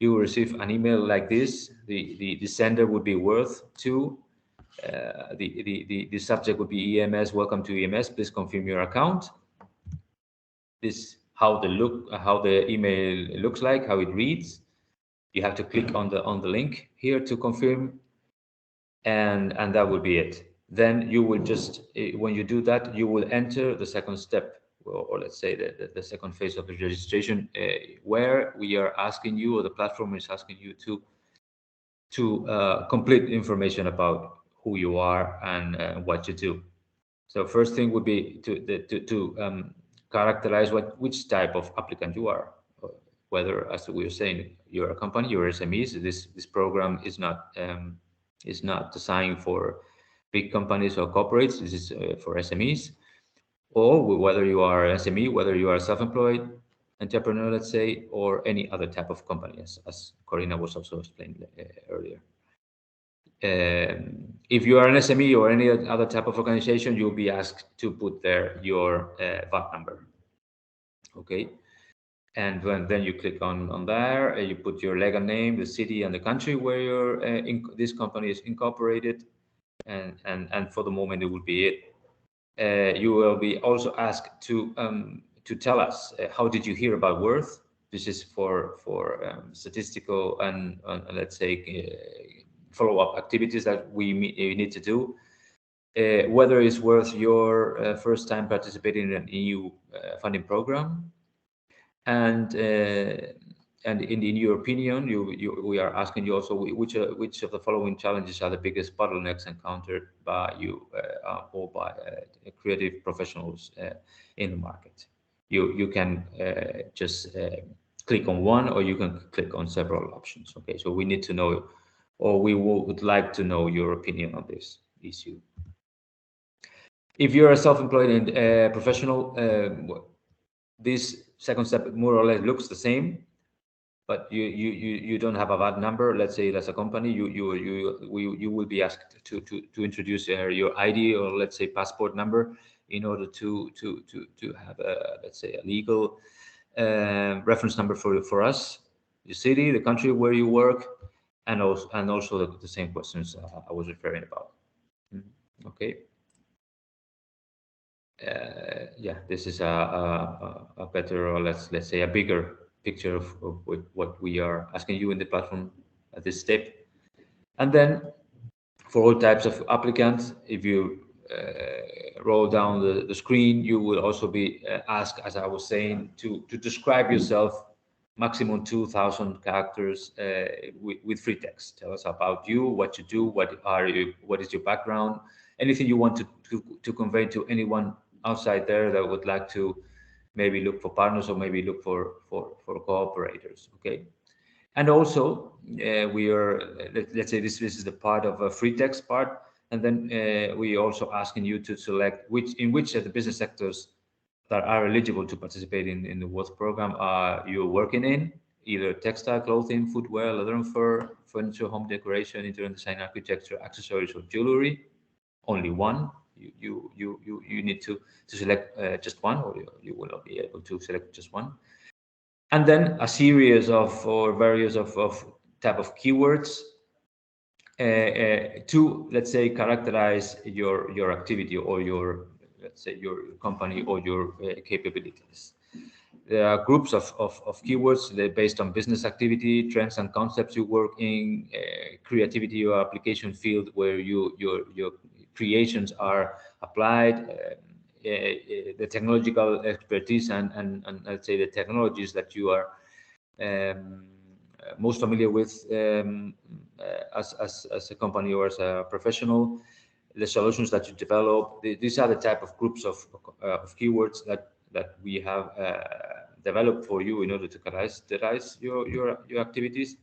You will receive an email like this. The sender would be Worth2. The subject would be EMS, welcome to EMS, please confirm your account. This how the email looks like, how it reads. You have to click on the link here to confirm, and that will be it. Then you will just, when you do that, you will enter the second step, or let's say the second phase of the registration, where we are asking you, or the platform is asking you to complete information about who you are and what you do. So first thing would be to characterize which type of applicant you are. Whether, as we were saying, you're a company, you're SMEs. This program is not designed for big companies or corporates. This is for SMEs, or whether you are SME, whether you are self-employed entrepreneur, let's say, or any other type of company, as Corina was also explained earlier. If you are an SME or any other type of organization, you'll be asked to put there your VAT number. Okay. And then you click on there, you put your legal name, the city and the country where this company is incorporated. and for the moment it will be it. You will be also asked to tell us how did you hear about Worth. This is for statistical and let's say follow-up activities that we need to do. Whether it's worth your first time participating in an EU funding program, and in your opinion, we are asking you also which of the following challenges are the biggest bottlenecks encountered by you or by creative professionals in the market. You can just click on one, or you can click on several options. Okay, so we need to know, or we would like to know your opinion on this issue. If you're a self-employed and professional, this second step more or less looks the same, but you don't have a VAT number. Let's say as a company, you will be asked to introduce your ID, or let's say passport number, in order to have a, let's say, a legal reference number for us, the city, the country where you work, and also the same questions I was referring about. Okay. Yeah, this is a better, or let's say a bigger picture of what we are asking you in the platform at this step. And then for all types of applicants, if you roll down the screen, you will also be asked, as I was saying, to describe yourself, maximum 2,000 characters with free text. Tell us about you, what you do, what is your background, anything you want to convey to anyone outside there that would like to maybe look for partners, or maybe look for cooperators. Okay. And also we are, let's say this is the part of a free text part, and then we also asking you to select in which of the business sectors that are eligible to participate in the Worth program are you working in, either textile, clothing, footwear, leather and fur, furniture, home decoration, interior design, architecture, accessories, or jewelry. Only one. You need to select just one, or you will not be able to select just one. And then a series of, or various of type of keywords to, let's say, characterize your activity, or your, let's say, your company, or your capabilities. There are groups of keywords. They're based on business activity, trends and concepts you work in, creativity or application field where your creations are applied, the technological expertise, and let's say the technologies that you are most familiar with as a company or as a professional, the solutions that you develop. These are the type of groups of keywords that we have developed for you in order to characterize your activities,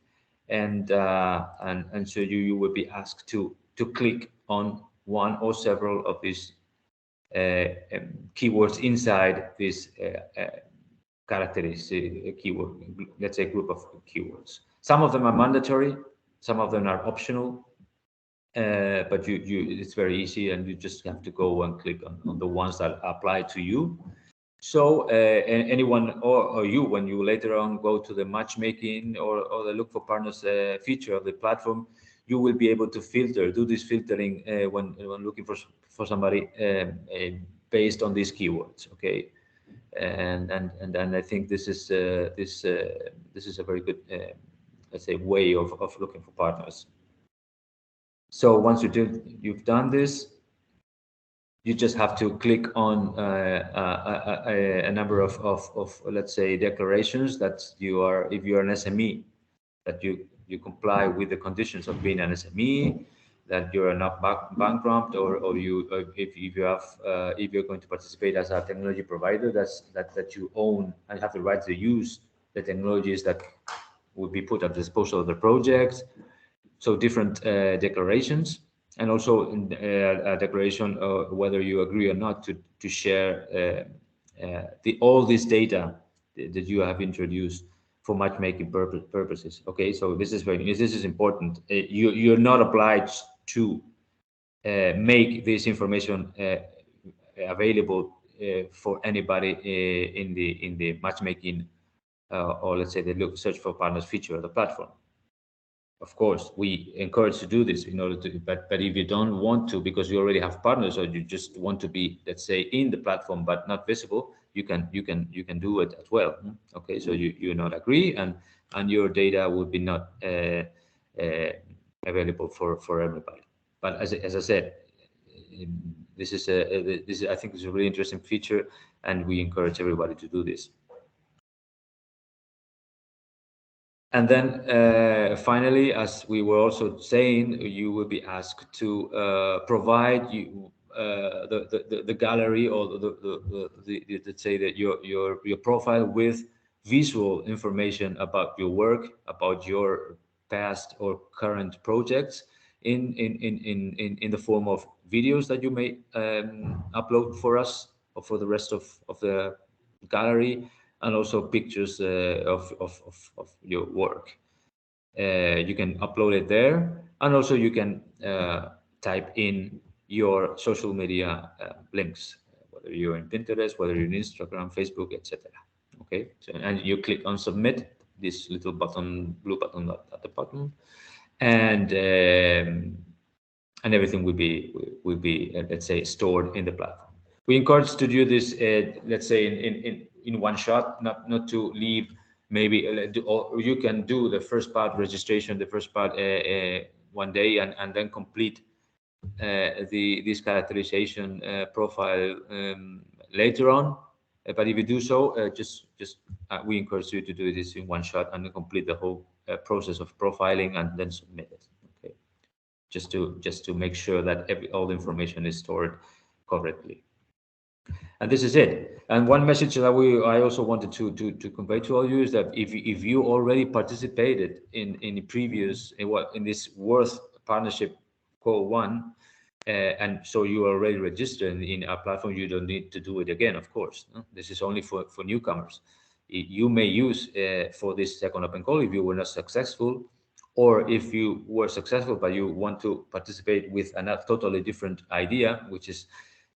and so you will be asked to click on one or several of these keywords inside this characteristic keyword, let's say, group of keywords. Some of them are mandatory, some of them are optional, but it's very easy, and you just have to go and click on the ones that apply to you. So anyone or you, when you later on go to the matchmaking or the look for partners feature of the platform, you will be able to do this filtering when looking for somebody based on these keywords. Okay, and I think this is a very good let's say way of looking for partners. So once you've done this, you just have to click on a number of let's say declarations that you are, if you are an SME, that you comply with the conditions of being an SME, that you are not bankrupt, or if you're going to participate as a technology provider, that you own and have the right to use the technologies that will be put at the disposal of the project. So different declarations, and also a declaration whether you agree or not to share all this data that you have introduced for matchmaking purposes. Okay, so this is important. You're not obliged to make this information available for anybody in the matchmaking or let's say the search for partners feature of the platform. Of course, we encourage to do this in order to, but if you don't want to, because you already have partners, or you just want to be, let's say, in the platform but not visible, you can do it as well. Okay, so you not agree, and your data would be not available for everybody. But as I said, this is I think is a really interesting feature, and we encourage everybody to do this. And then finally, as we were also saying, you will be asked to provide you the gallery, or the let's say that your profile with visual information about your work, about your past or current projects, in the form of videos that you may upload for us or for the rest of the gallery, and also pictures of your work. You can upload it there, and also you can type in your social media links, whether you're in Pinterest, whether you're in Instagram, Facebook, etc. Okay, so, and you click on submit, this little button, blue button at the bottom, and everything will be let's say stored in the platform. We encourage to do this, let's say in one shot, not to leave. Maybe or you can do the first part registration, the first part one day, and then complete this characterization profile later on. But if you do so, just we encourage you to do this in one shot and complete the whole process of profiling and then submit it. Okay, just to make sure that all the information is stored correctly. And this is it. And one message that I also wanted to convey to all you is that if you already participated in the previous in this Worth Partnership Call 1, and so you are already registered in our platform, you don't need to do it again. Of course, this is only for newcomers. You may use for this second open call if you were not successful, or if you were successful but you want to participate with a totally different idea, which is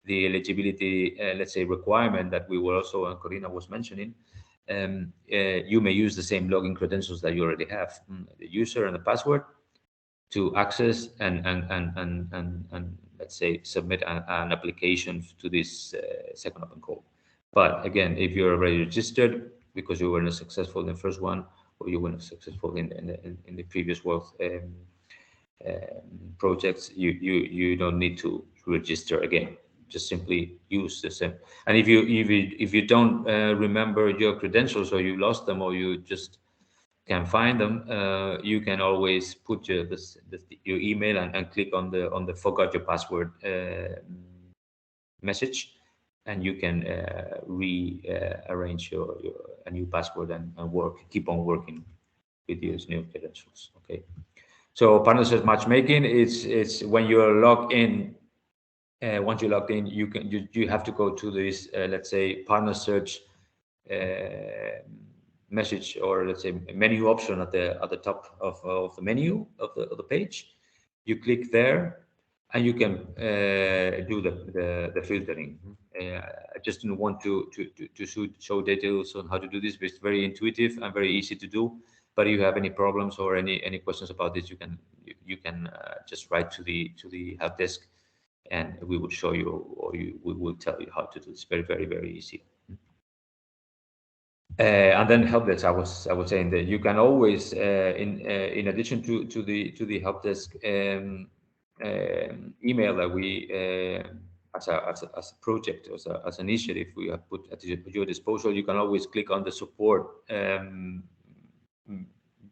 the eligibility, let's say, requirement that we were also, and Corina was mentioning. You may use the same login credentials that you already have, the user and the password, to access and let's say submit an application to this second open call. But again, if you're already registered because you were not successful in the first one, or you were not successful in the previous Worth projects, you don't need to register again. Just simply use the same. And if you don't remember your credentials, or you lost them, or you just can't find them, you can always put your email and click on the forgot your password message, and you can rearrange a new password and keep on working with these new credentials. Okay. So partner search matchmaking, it's when you're logged in. Once you're logged in, you have to go to this let's say partner search message, or let's say menu option at the top of the menu of the page. You click there, and you can do the filtering. I just don't want to show details on how to do this, but it's very intuitive and very easy to do. But if you have any problems or any questions about this, you can just write to the help desk, and we will show you, or we will tell you how to do this. Very, very, very easy. And then help desk, I was saying that you can always, in addition to the help desk email that we as a project, as an initiative we have put at your disposal, you can always click on the support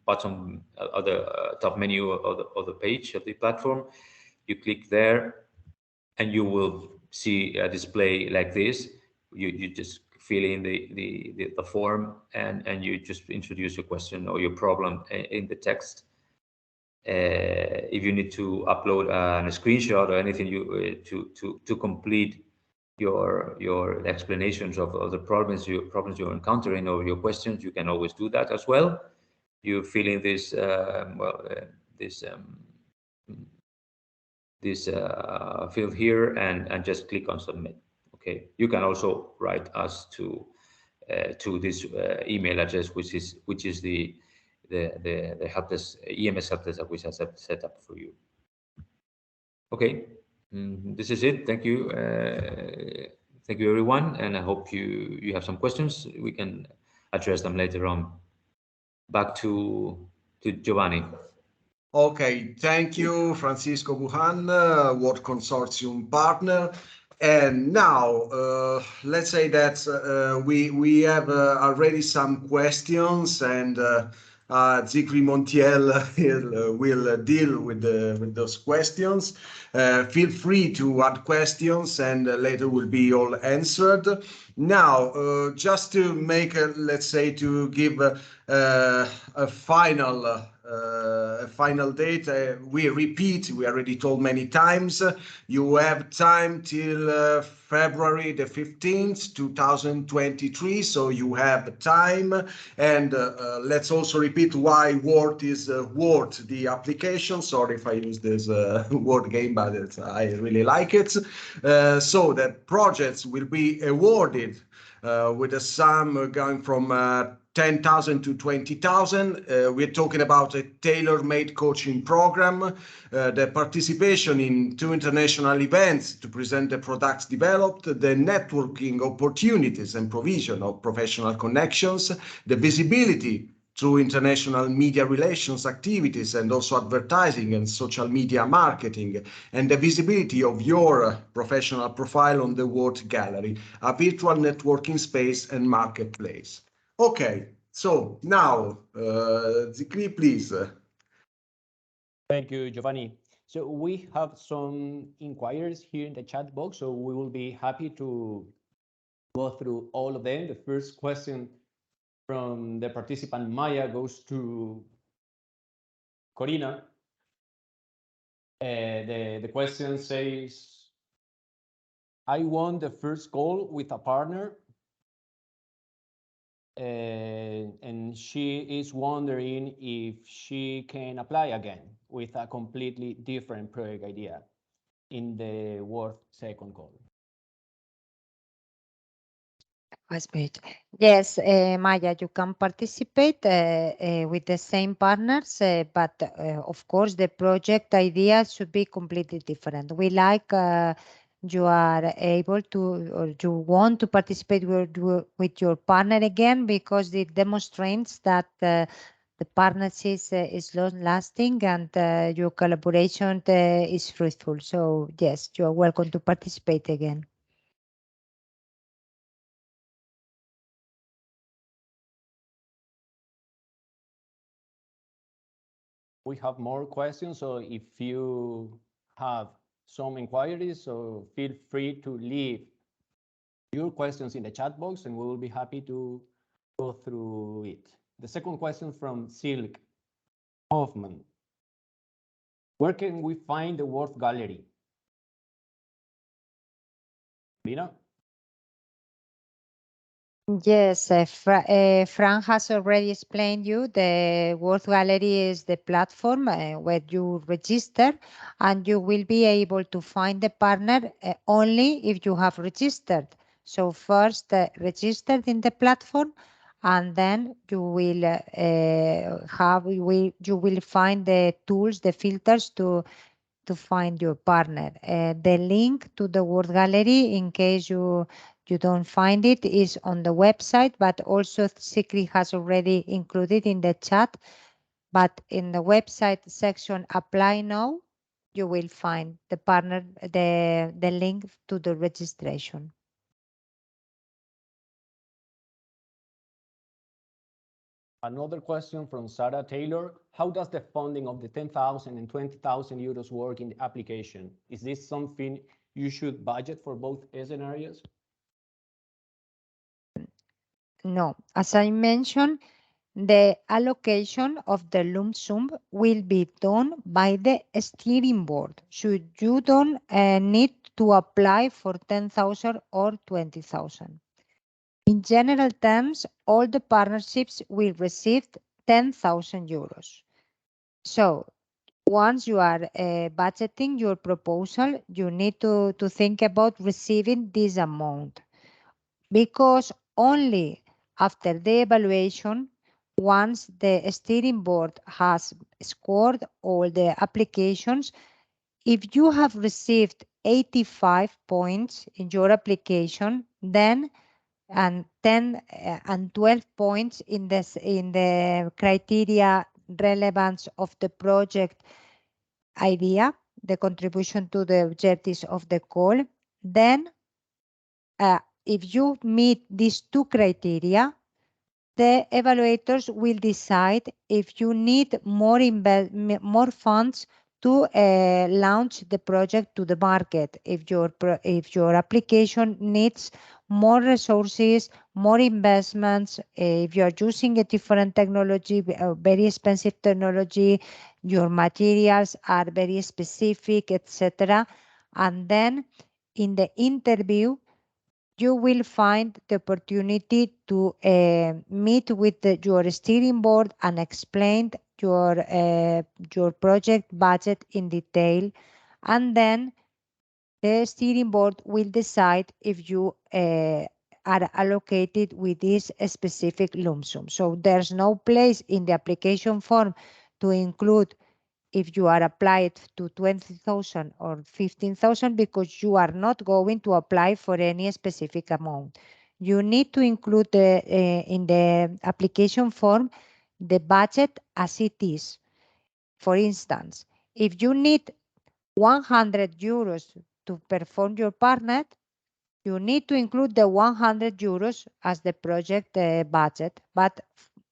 button of the top menu of the page of the platform. You click there, and you will see a display like this. You just fill in the form, and you just introduce your question or your problem in the text. If you need to upload a screenshot or anything, to complete your explanations of the problems you're encountering, or your questions, you can always do that as well. You fill in this field here, and just click on submit. Okay, you can also write us to this email address, which is the the help desk, EMS help desk that we set up for you. Okay, this is it. Thank you. Thank you, everyone. And I hope you have some questions. We can address them later on. Back to Giovanni. Okay, thank you, Francisco Bujan, World Consortium partner. And now, let's say that we have already some questions, and Zikri Montiel will deal with those questions. Feel free to add questions, and later will be all answered. Now, just to make, let's say, to give a final date, we repeat, we already told many times, you have time till February the 15th, 2023, so you have time. And let's also repeat why Word is Word, the application. Sorry if I use this word game, but I really like it. So that projects will be awarded with a sum going from 10,000 to 20,000. We're talking about a tailor-made coaching program, the participation in 2 international events to present the products developed, the networking opportunities and provision of professional connections, the visibility through international media relations activities and also advertising and social media marketing, and the visibility of your professional profile on the Word Gallery, a virtual networking space and marketplace. Okay, so now, Zikri, please. Thank you, Giovanni. So we have some inquiries here in the chat box, so we will be happy to go through all of them. The first question from the participant Maya goes to Corina. The question says, I won the first call with a partner, and she is wondering if she can apply again with a completely different project idea in the Word second call. Great. Yes, Maya, you can participate with the same partners, but of course the project idea should be completely different. We like you are able to, or you want to participate with your partner again, because it demonstrates that the partnership is long-lasting and your collaboration is fruitful. So yes, you are welcome to participate again. We have more questions, so if you have some inquiries, so feel free to leave your questions in the chat box and we will be happy to go through it. The second question from Silk Hoffman. Where can we find the Word Gallery? Lina? Yes, Fran has already explained you. The Word Gallery is the platform where you register, and you will be able to find the partner only if you have registered. So first registered in the platform, and then you will you will find the tools, the filters to find your partner. The link to the Word Gallery, in case you don't find it, is on the website, but also Zikri has already included in the chat. But in the website section, apply now, you will find the partner, the link to the registration. Another question from Sarah Taylor. How does the funding of the 10,000 and 20,000 euros work in the application? Is this something you should budget for both scenarios? No, as I mentioned, the allocation of the lump sum will be done by the steering board. So you don't need to apply for 10,000 or 20,000. In general terms, all the partnerships will receive 10,000 euros. So once you are budgeting your proposal, you need to think about receiving this amount, because only after the evaluation once the steering board has scored all the applications, if you have received 85 points in your application, then and 10 and 12 points in the criteria relevance of the project idea, the contribution to the objectives of the call, then if you meet these two criteria, the evaluators will decide if you need more funds to launch the project to the market. If your application needs more resources, more investments, if you are using a different technology, a very expensive technology, your materials are very specific, etc. And then in the interview, you will find the opportunity to meet with your steering board and explain your project budget in detail, and then the steering board will decide if you are allocated with this specific lump sum. So there's no place in the application form to include if you are applied to 20,000 or 15,000, because you are not going to apply for any specific amount. You need to include in the application form the budget as it is. For instance, if you need 100 euros to perform your partner, you need to include the 100 euros as the project budget, but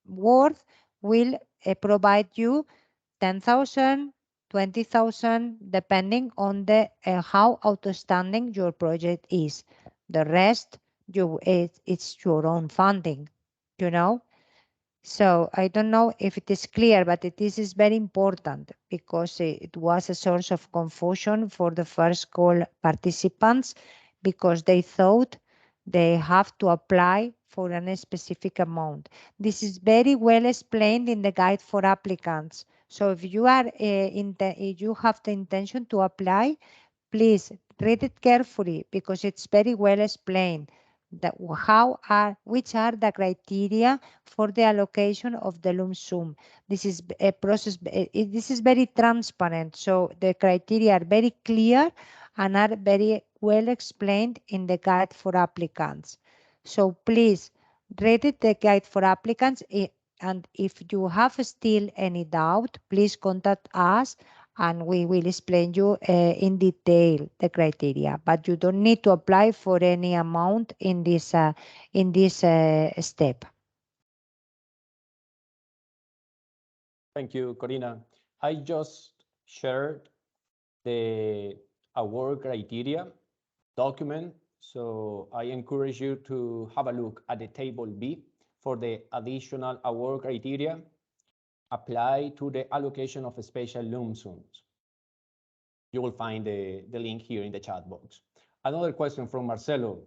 Word will provide you 10,000, 20,000, depending on the how outstanding your project is. The rest, it's your own funding, you know. So I don't know if it is clear, but this is very important because it was a source of confusion for the first call participants, because they thought they have to apply for a specific amount. This is very well explained in the guide for applicants. So if you are if you have the intention to apply, please read it carefully because it's very well explained. That which are the criteria for the allocation of the lump sum. This is a process. This is very transparent. So the criteria are very clear and are very well explained in the guide for applicants. So please read it, the guide for applicants. And if you have still any doubt, please contact us and we will explain you in detail the criteria, but you don't need to apply for any amount in this step. Thank you, Corina. I just shared the award criteria document, so I encourage you to have a look at the table B for the additional award criteria apply to the allocation of special lump sums. You will find the link here in the chat box. Another question from Marcelo.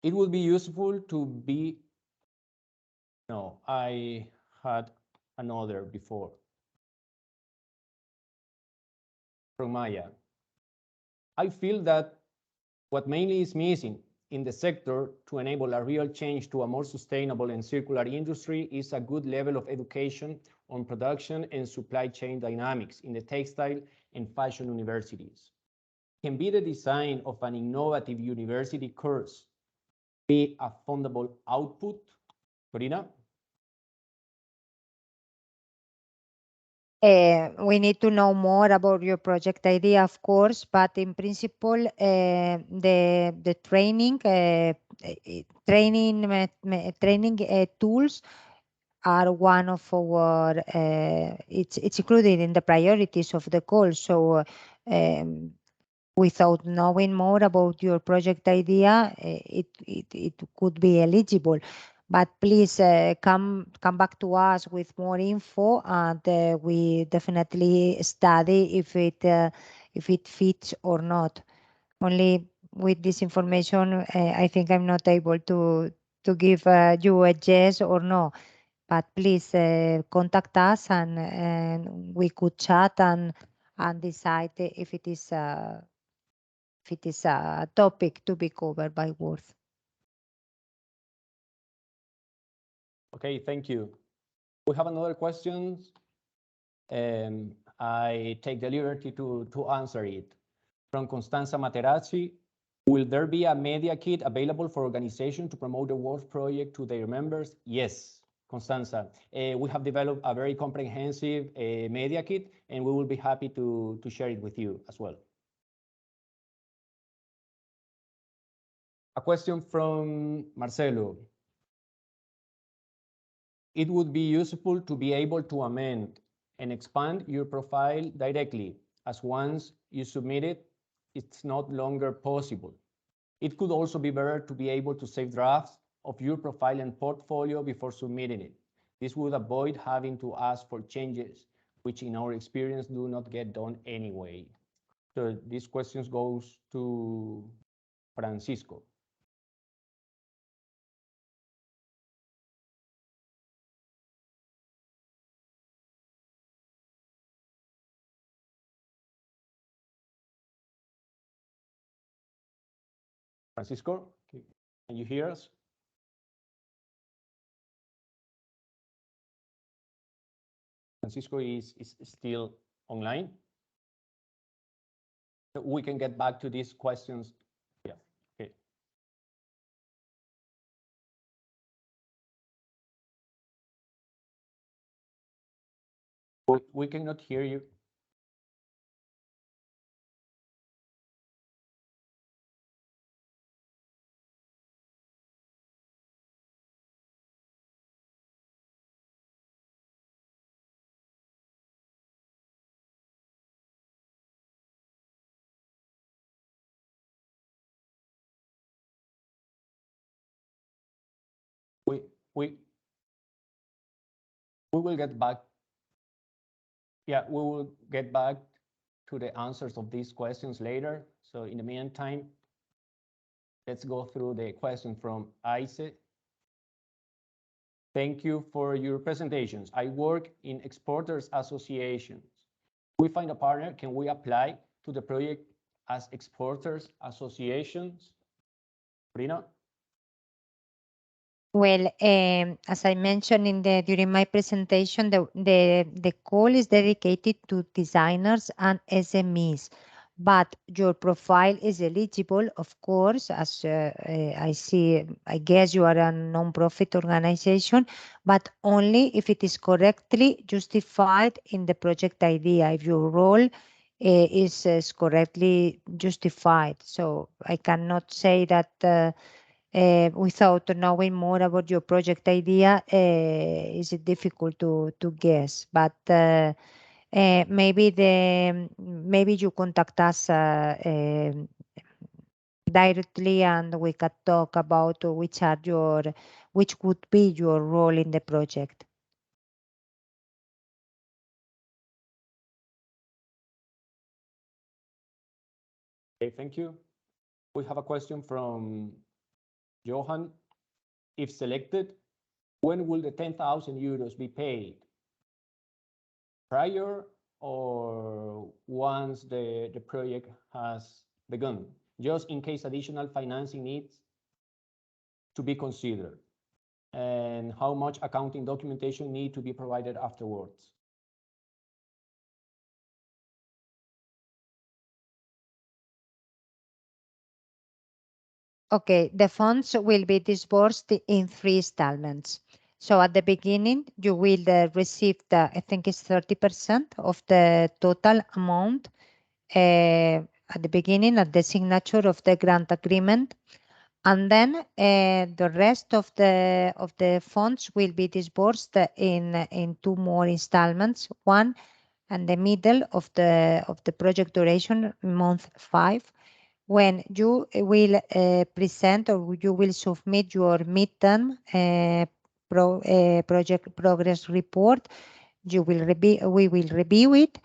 It would be useful to be, no, I had another before. From Maya. I feel that what mainly is missing in the sector to enable a real change to a more sustainable and circular industry is a good level of education on production and supply chain dynamics in the textile and fashion universities. Can be the design of an innovative university course be a fundable output? Corina? We need to know more about your project idea, of course, but in principle, the training tools are one of our. It's included in the priorities of the call. So, without knowing more about your project idea, it could be eligible. But please come back to us with more info, and we definitely study if it fits or not. Only with this information, I think I'm not able to give you a yes or no. But please contact us, and we could chat and decide if it is a topic to be covered by Worth. Okay, thank you. We have another question. I take the liberty to answer it. From Constanza Materazzi, will there be a media kit available for organizations to promote the WORDS project to their members? Yes, Constanza. We have developed a very comprehensive media kit, and we will be happy to share it with you as well. A question from Marcelo. It would be useful to be able to amend and expand your profile directly, as once you submit it, it's not longer possible. It could also be better to be able to save drafts of your profile and portfolio before submitting it. This would avoid having to ask for changes, which in our experience do not get done anyway. So this question goes to Francisco. Francisco, can you hear us? Francisco is still online. We can get back to these questions. Yeah, okay. We cannot hear you. We will get back. Yeah, we will get back to the answers of these questions later. So in the meantime, let's go through the question from Aise. Thank you for your presentations. I work in exporters associations. We find a partner, can we apply to the project as exporters associations? Rina? Well, as I mentioned during my presentation, the call is dedicated to designers and SMEs, but your profile is eligible, of course, as I guess you are a non-profit organization, but only if it is correctly justified in the project idea, if your role is correctly justified. So I cannot say that without knowing more about your project idea, is it difficult to guess. But maybe you contact us directly, and we can talk about which would be your role in the project. Okay, thank you. We have a question from Johan. If selected, when will the 10,000 euros be paid? Prior or once the project has begun? Just in case additional financing needs to be considered. And how much accounting documentation need to be provided afterwards? Okay, the funds will be disbursed in 3 installments. So at the beginning, you will receive I think it's 30% of the total amount at the beginning, at the signature of the grant agreement. And then the rest of the funds will be disbursed in 2 more installments, one and the middle of the project duration, month 5, when you will present or you will submit your midterm project progress report. We will review it,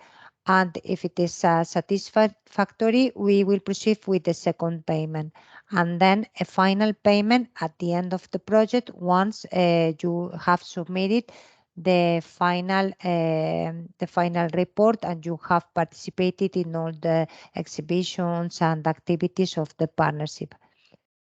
and if it is satisfactory, we will proceed with the second payment, and then a final payment at the end of the project once you have submitted the final report and you have participated in all the exhibitions and activities of the partnership.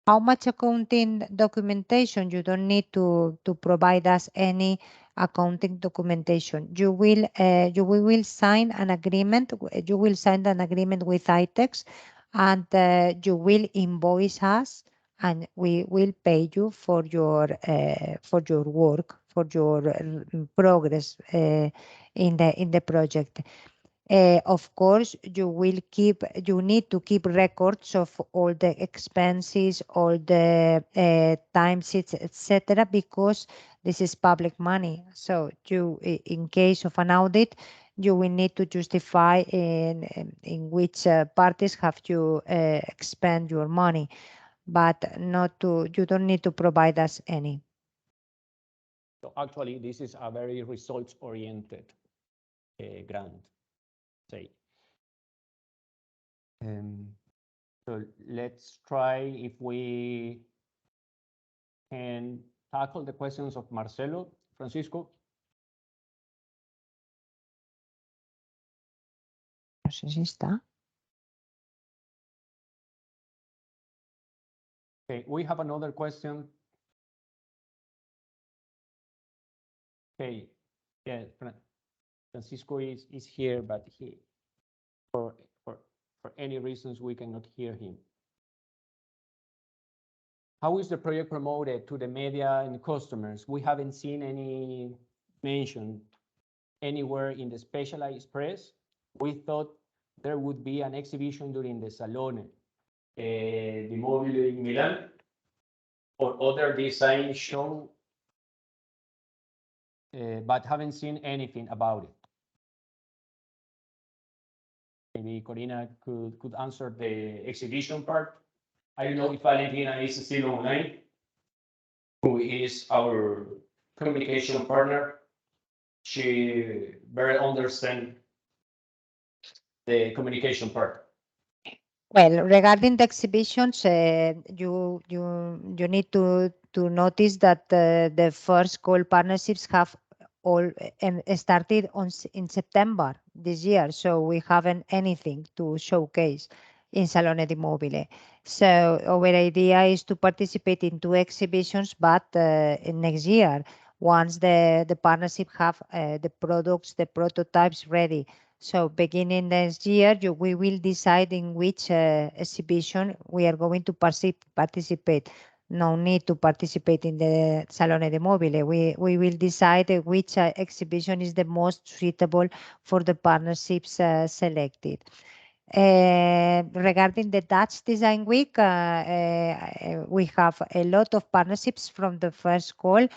How much accounting documentation? You don't need to provide us any accounting documentation. You will sign an agreement. You will sign an agreement with ITEX, and you will invoice us, and we will pay you for your work, for your progress in the project. Of course, you need to keep records of all the expenses, all the timesheets, etc., because this is public money. So in case of an audit, you will need to justify in which parties have you expend your money, but you don't need to provide us any. So actually, this is a very results-oriented grant. Say. So let's try if we can tackle the questions of Marcelo. Francisco? No sé si está. Okay, we have another question. Okay, yeah, Francisco is here, but for any reasons we cannot hear him. How is the project promoted to the media and customers? We haven't seen any mention anywhere in the specialized press. We thought there would be an exhibition during the Salone di Mobile in Milan or other design show, but haven't seen anything about it. Maybe Corina could answer the exhibition part. I don't know if Valentina is still online, who is our communication partner. She very understands the communication part. Well, regarding the exhibitions, you need to notice that the first call partnerships have all started in September this year, so we haven't anything to showcase in Salone di Mobile. So our idea is to participate in 2 exhibitions, but next year, once the partnership have the products, the prototypes ready. So beginning next year, we will decide in which exhibition we are going to participate. No need to participate in the Salone di Mobile. We will decide which exhibition is the most suitable for the partnerships selected. Regarding the Dutch Design Week, we have a lot of partnerships from the first call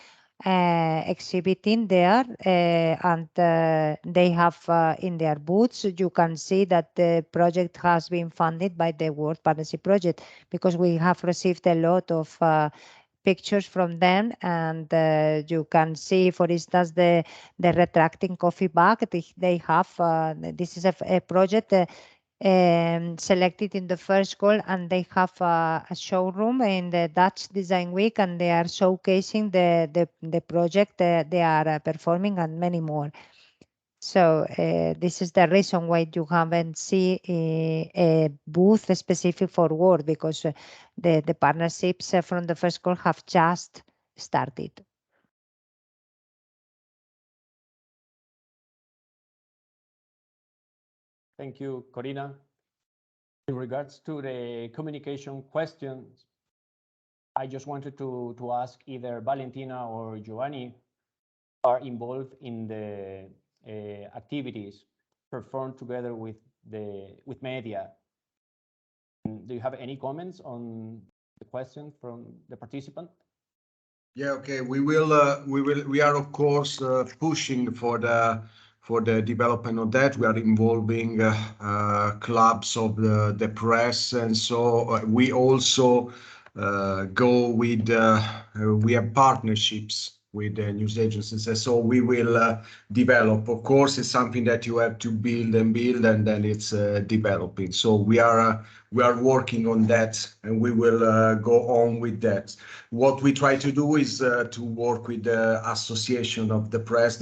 exhibiting there, and they have in their booths, you can see that the project has been funded by the World Partnership Project, because we have received a lot of pictures from them, and you can see, for instance, the retracting coffee bag. They have this is a project selected in the first call, and they have a showroom in the Dutch Design Week, and they are showcasing the project they are performing, and many more. So this is the reason why you haven't seen a booth specific for Word, because the partnerships from the first call have just started. Thank you, Corina. In regards to the communication questions, I just wanted to ask either Valentina or Giovanni are involved in the activities performed together with media. Do you have any comments on the question from the participant? Yeah, okay. We are of course pushing for the development of that. We are involving clubs of the press, and so we also go with we have partnerships with the news agencies, and so we will develop. Of course, it's something that you have to build, and then it's developing. So we are working on that, and we will go on with that. What we try to do is to work with the association of the press,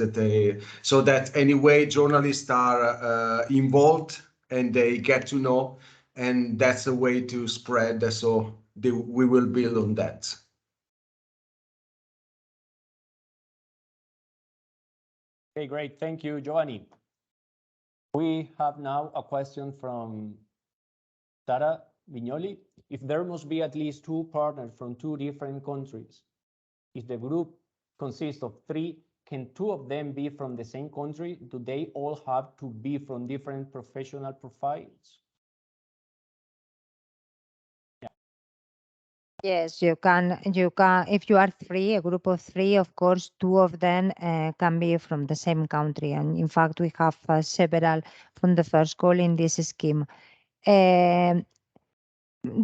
so that anyway journalists are involved and they get to know, and that's a way to spread. So we will build on that. Okay, great. Thank you, Giovanni. We have now a question from Sara Vignoli. If there must be at least 2 partners from 2 different countries, if the group consists of 3, can 2 of them be from the same country? Do they all have to be from different professional profiles? Yes, you can. If you are 3, a group of 3, of course, 2 of them can be from the same country. And in fact, we have several from the first call in this scheme.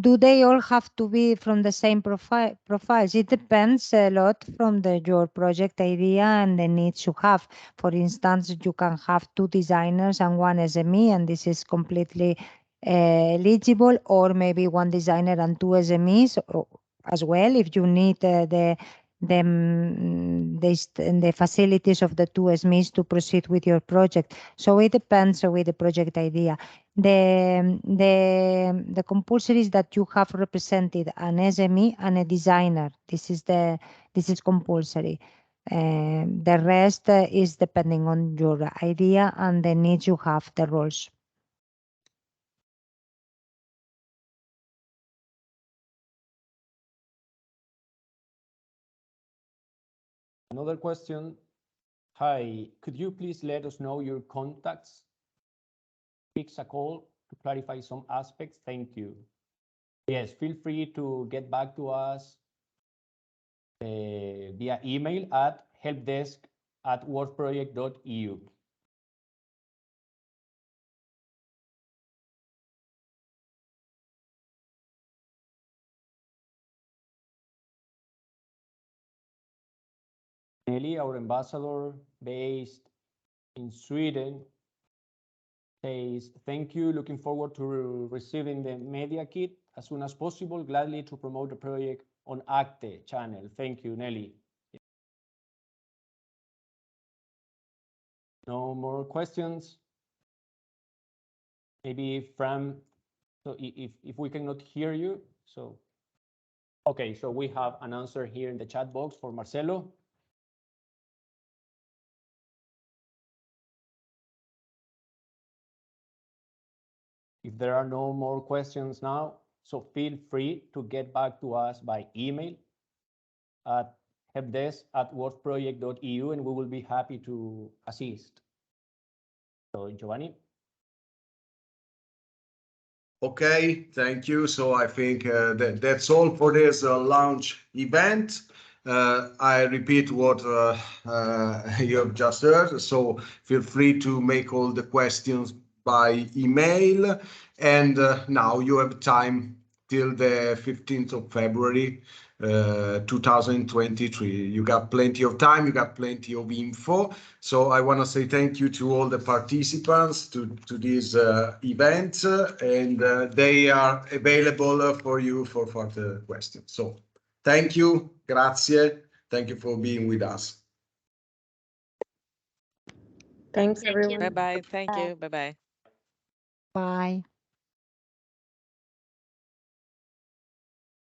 Do they all have to be from the same profiles? It depends a lot from your project idea and the needs you have. For instance, you can have 2 designers and 1 SME, and this is completely eligible, or maybe 1 designer and 2 SMEs as well, if you need the facilities of the 2 SMEs to proceed with your project. So it depends with the project idea. The compulsory is that you have represented an SME and a designer. This is compulsory. The rest is depending on your idea and the needs you have, the roles. Another question. Hi, could you please let us know your contacts? Fix a call to clarify some aspects. Thank you. Yes, feel free to get back to us via email at helpdesk@wordsproject.eu. Nelly, our ambassador based in Sweden, says, thank you, looking forward to receiving the media kit as soon as possible, gladly to promote the project on Acte channel. Thank you, Nelly. No more questions? Maybe Fran, so if we cannot hear you, so, okay, so we have an answer here in the chat box for Marcelo. If there are no more questions now, so feel free to get back to us by email at helpdesk@wordsproject.eu, and we will be happy to assist. So, Giovanni? Okay, thank you. So I think that's all for this launch event. I repeat what you have just heard. So feel free to make all the questions by email. And now you have time till the 15th of February, 2023. You got plenty of time, you got plenty of info. So I want to say thank you to all the participants to this event, and they are available for you for further questions. So thank you, grazie. Thank you for being with us. Thanks, everyone. Bye-bye. Thank you. Bye-bye. Bye.